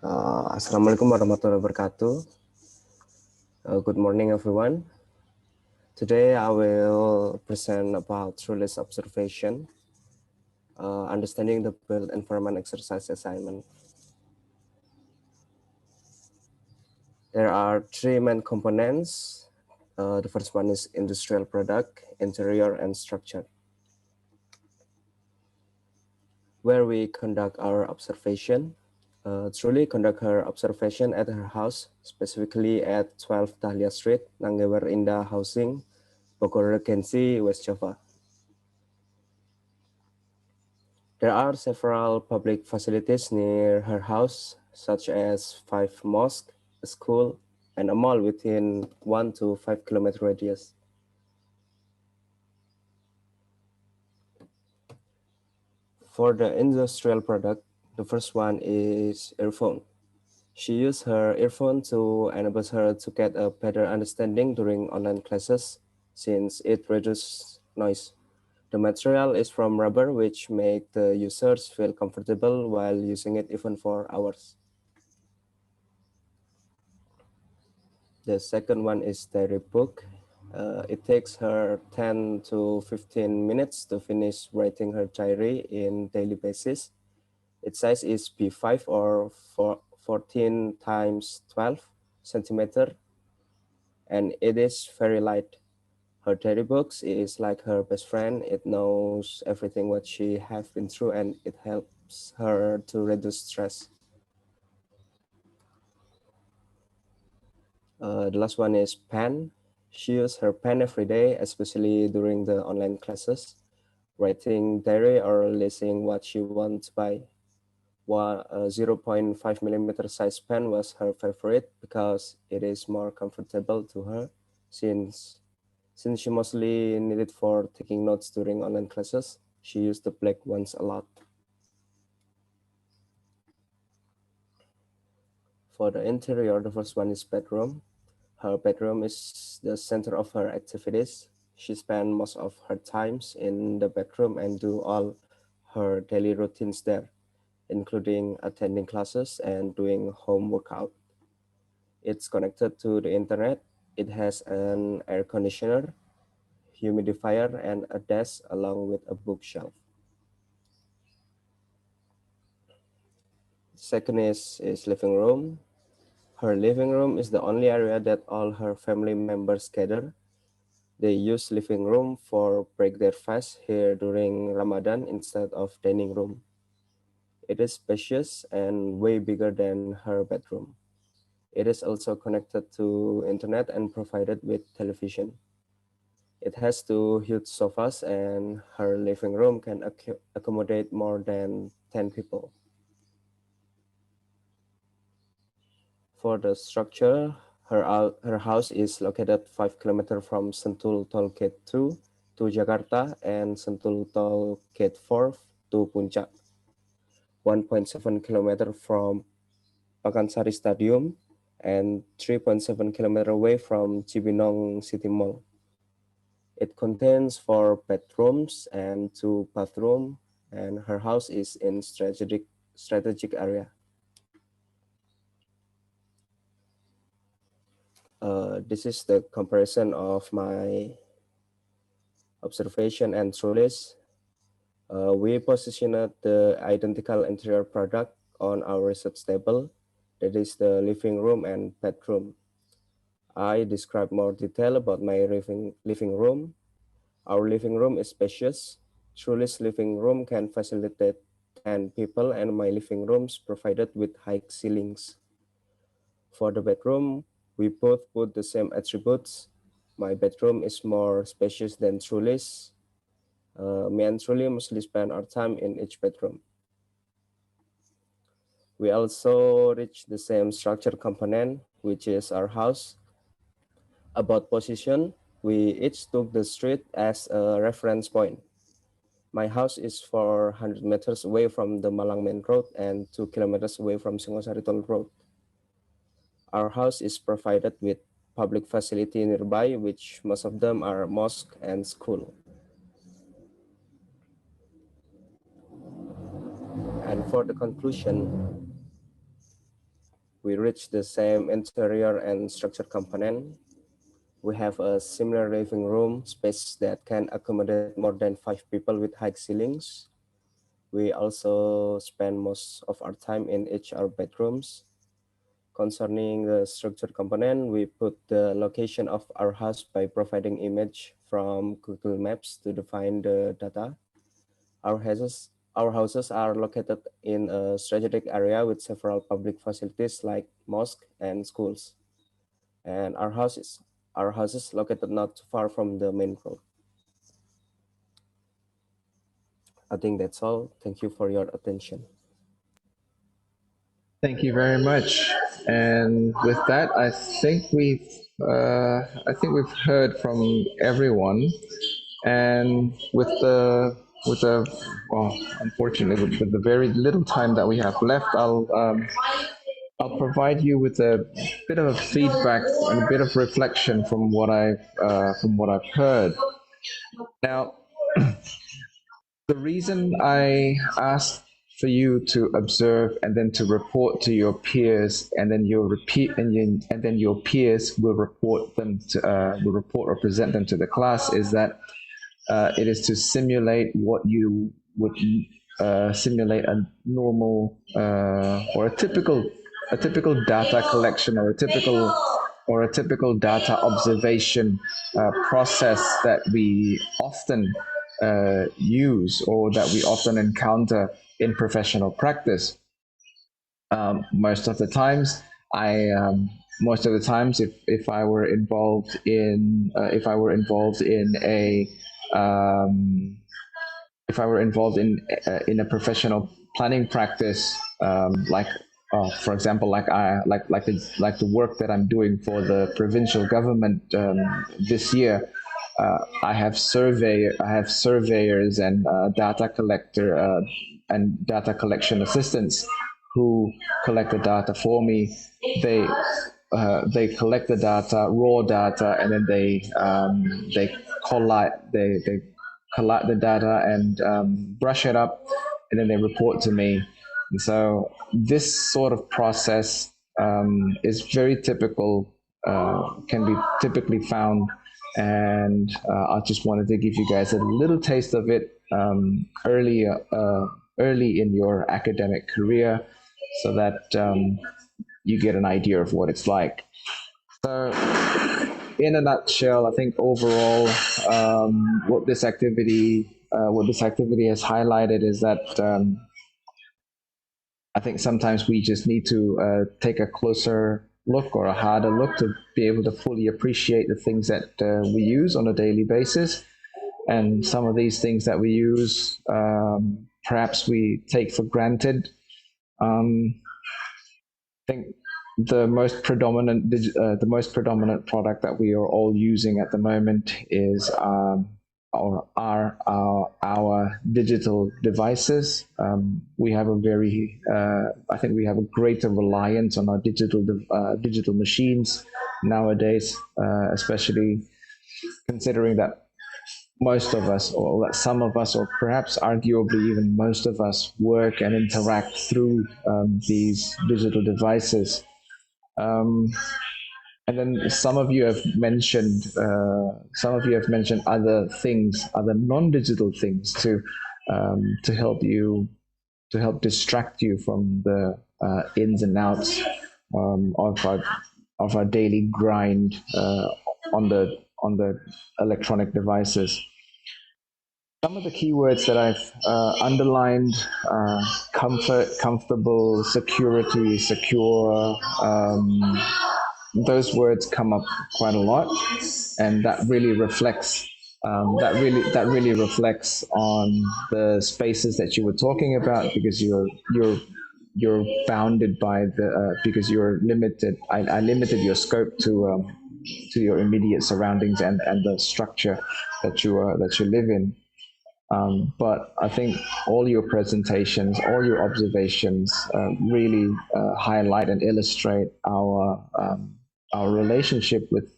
Assalamualaikum warahmatullahi wabarakatuh. Good morning, everyone. Today I will present about Truly's observation, understanding the built environment exercise assignment. There are three main components. The first one is industrial product, interior, and structure, where we conduct our observation. Truly conduct her observation at her house, specifically at 12 Dahlia Street, Nanggewer Indah Housing, Bogor Regency, West Java. There are several public facilities near her house, such as 5 mosques, a school, and a mall within 1 to 5 kilometer radius. For the industrial product, the first one is earphone. She used her earphone to enable her to get a better understanding during online classes, since it reduces noise. The material is from rubber, which make the users feel comfortable while using it even for hours. The second one is diary book. It takes her 10 to 15 minutes to finish writing her diary in daily basis. Its size is B5 or 14 times 12 centimeter, and it is very light. Her diary books is like her best friend. It knows everything what she have been through, and it helps her to reduce stress. The last one is pen. She uses her pen every day, especially during the online classes, writing diary or listing what she wants to buy. While a 0.5 millimeter size pen was her favorite because it is more comfortable to her since she mostly need it for taking notes during online classes. She used the black ones a lot. For the interior, the first one is bedroom. Her bedroom is the center of her activities. She spends most of her times in the bedroom and do all her daily routines there, including attending classes and doing home workout. It's connected to the internet. It has an air conditioner, humidifier, and a desk along with a bookshelf. Second is living room. Her living room is the only area that all her family members gather. They use living room for break their fast here during Ramadan instead of dining room. It is spacious and way bigger than her bedroom. It is also connected to internet and provided with television. It has 2 huge sofas, and her living room can accommodate more than 10 people. For the structure, her house is located 5 kilometers from Sentul Toll Gate 2 to Jakarta and Sentul Toll Gate 4 to Puncak, 1.7 kilometers from Pakansari Stadium, and 3.7 kilometers away from Cibinong City Mall. It contains 4 bedrooms and 2 bathrooms, and her house is in strategic area. This is the comparison of my observation and Truly's. We positioned the identical interior product on our research table. That is the living room and bedroom. I describe more detail about my living room. Our living room is spacious. Truly's living room can facilitate 10 people, and my living rooms provided with high ceilings. For the bedroom, we both put the same attributes. My bedroom is more spacious than Truly's. Me and Truly mostly spend our time in each bedroom. We also reach the same structure component, which is our house. About position, we each took the street as a reference point. My house is 400 meters away from the Malang Main Road and 2 kilometers away from Singosari Toll Road. Our house is provided with public facility nearby, which most of them are mosque and school. And for the conclusion, we reach the same interior and structure component. We have a similar living room space that can accommodate more than 5 people with high ceilings. We also spend most of our time in each our bedrooms. Concerning the structure component, we put the location of our house by providing image from Google Maps to define the data. Our houses are located in a strategic area with several public facilities like mosque and schools. And our house is located not too far from the main road. I think that's all. Thank you for your attention. Thank you very much. And with that, I think we've heard from everyone. And with the well, unfortunately, with the very little time that we have left, I'll provide you with a bit of feedback and a bit of reflection from what I've heard. Now, the reason I asked for you to observe and then to report to your peers, and then you'll repeat, and then your peers will report or present them to the class, is that it is to simulate what you would simulate a normal or a typical data collection or a typical data observation process that we often use or that we often encounter in professional practice. Most of the times, if I were involved in a professional planning practice, for example, like the work that I'm doing for the provincial government this year. I have surveyors and data collector and data collection assistants who collect the data for me. They collect the data, raw data, and then they collate the data and brush it up, and then they report to me. And so this sort of process is very typical, can be typically found. And I just wanted to give you guys a little taste of it early in your academic career, so that you get an idea of what it's like. So, in a nutshell, I think overall, what this activity has highlighted is that I think sometimes we just need to take a closer look or a harder look to be able to fully appreciate the things that we use on a daily basis. And some of these things that we use, perhaps we take for granted. I think the most predominant product that we are all using at the moment is our digital devices. We have I think we have a greater reliance on our digital machines nowadays, especially considering that most of us, or that some of us, or perhaps arguably even most of us, work and interact through these digital devices. And then some of you have mentioned other things, other non-digital things to help distract you from the ins and outs of our daily grind on the electronic devices. some of the keywords that I've underlined: comfort, comfortable, security, secure. Those words come up quite a lot, and that really reflects on the spaces that you were talking about, because you're bounded by the because you're limited. I limited your scope to your immediate surroundings and the structure that you live in. But I think all your presentations, all your observations really highlight and illustrate our relationship with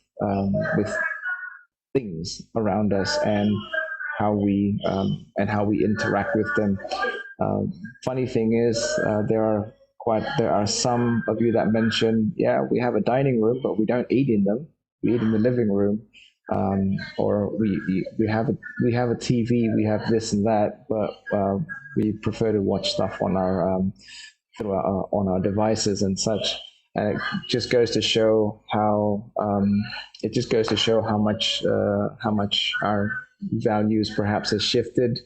things around us, and how we interact with them. Funny thing is, there are some of you that mentioned, yeah, we have a dining room, but we don't eat in them. We eat in the living room, or we have a TV, we have this and that, but we prefer to watch stuff on our devices and such. And it just goes to show how much our values perhaps has shifted.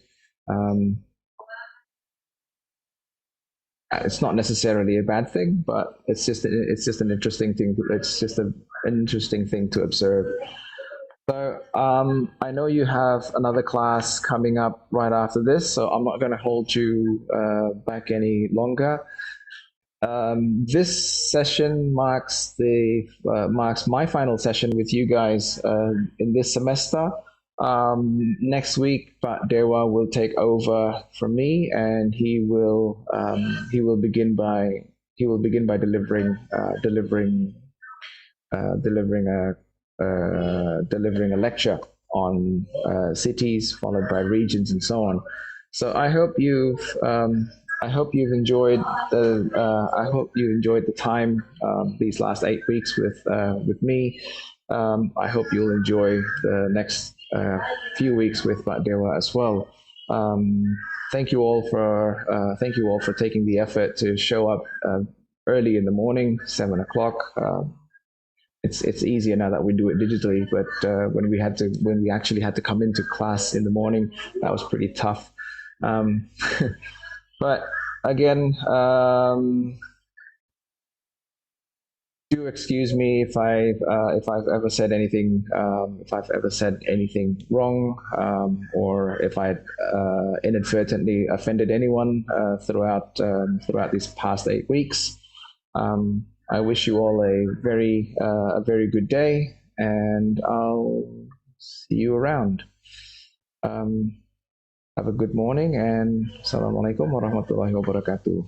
It's not necessarily a bad thing, but it's just an interesting thing. It's just an interesting thing to observe. So I know you have another class coming up right after this, so I'm not going to hold you back any longer. This session marks my final session with you guys in this semester. Next week, Pak Dewa will take over from me, and he will begin by delivering a lecture on cities, followed by regions, and so on. So I hope you've enjoyed the time these last 8 weeks with me. I hope you'll enjoy the next few weeks with Pak Dewa as well. Thank you all for taking the effort to show up early in the morning, 7 o'clock. It's easier now that we do it digitally, but when we actually had to come into class in the morning, that was pretty tough. But again, do excuse me if I've ever said anything wrong, or if I inadvertently offended anyone throughout these past 8 weeks. I wish you all a very good day, and I'll see you around. Have a good morning, and Assalamualaikum warahmatullahi wabarakatuh.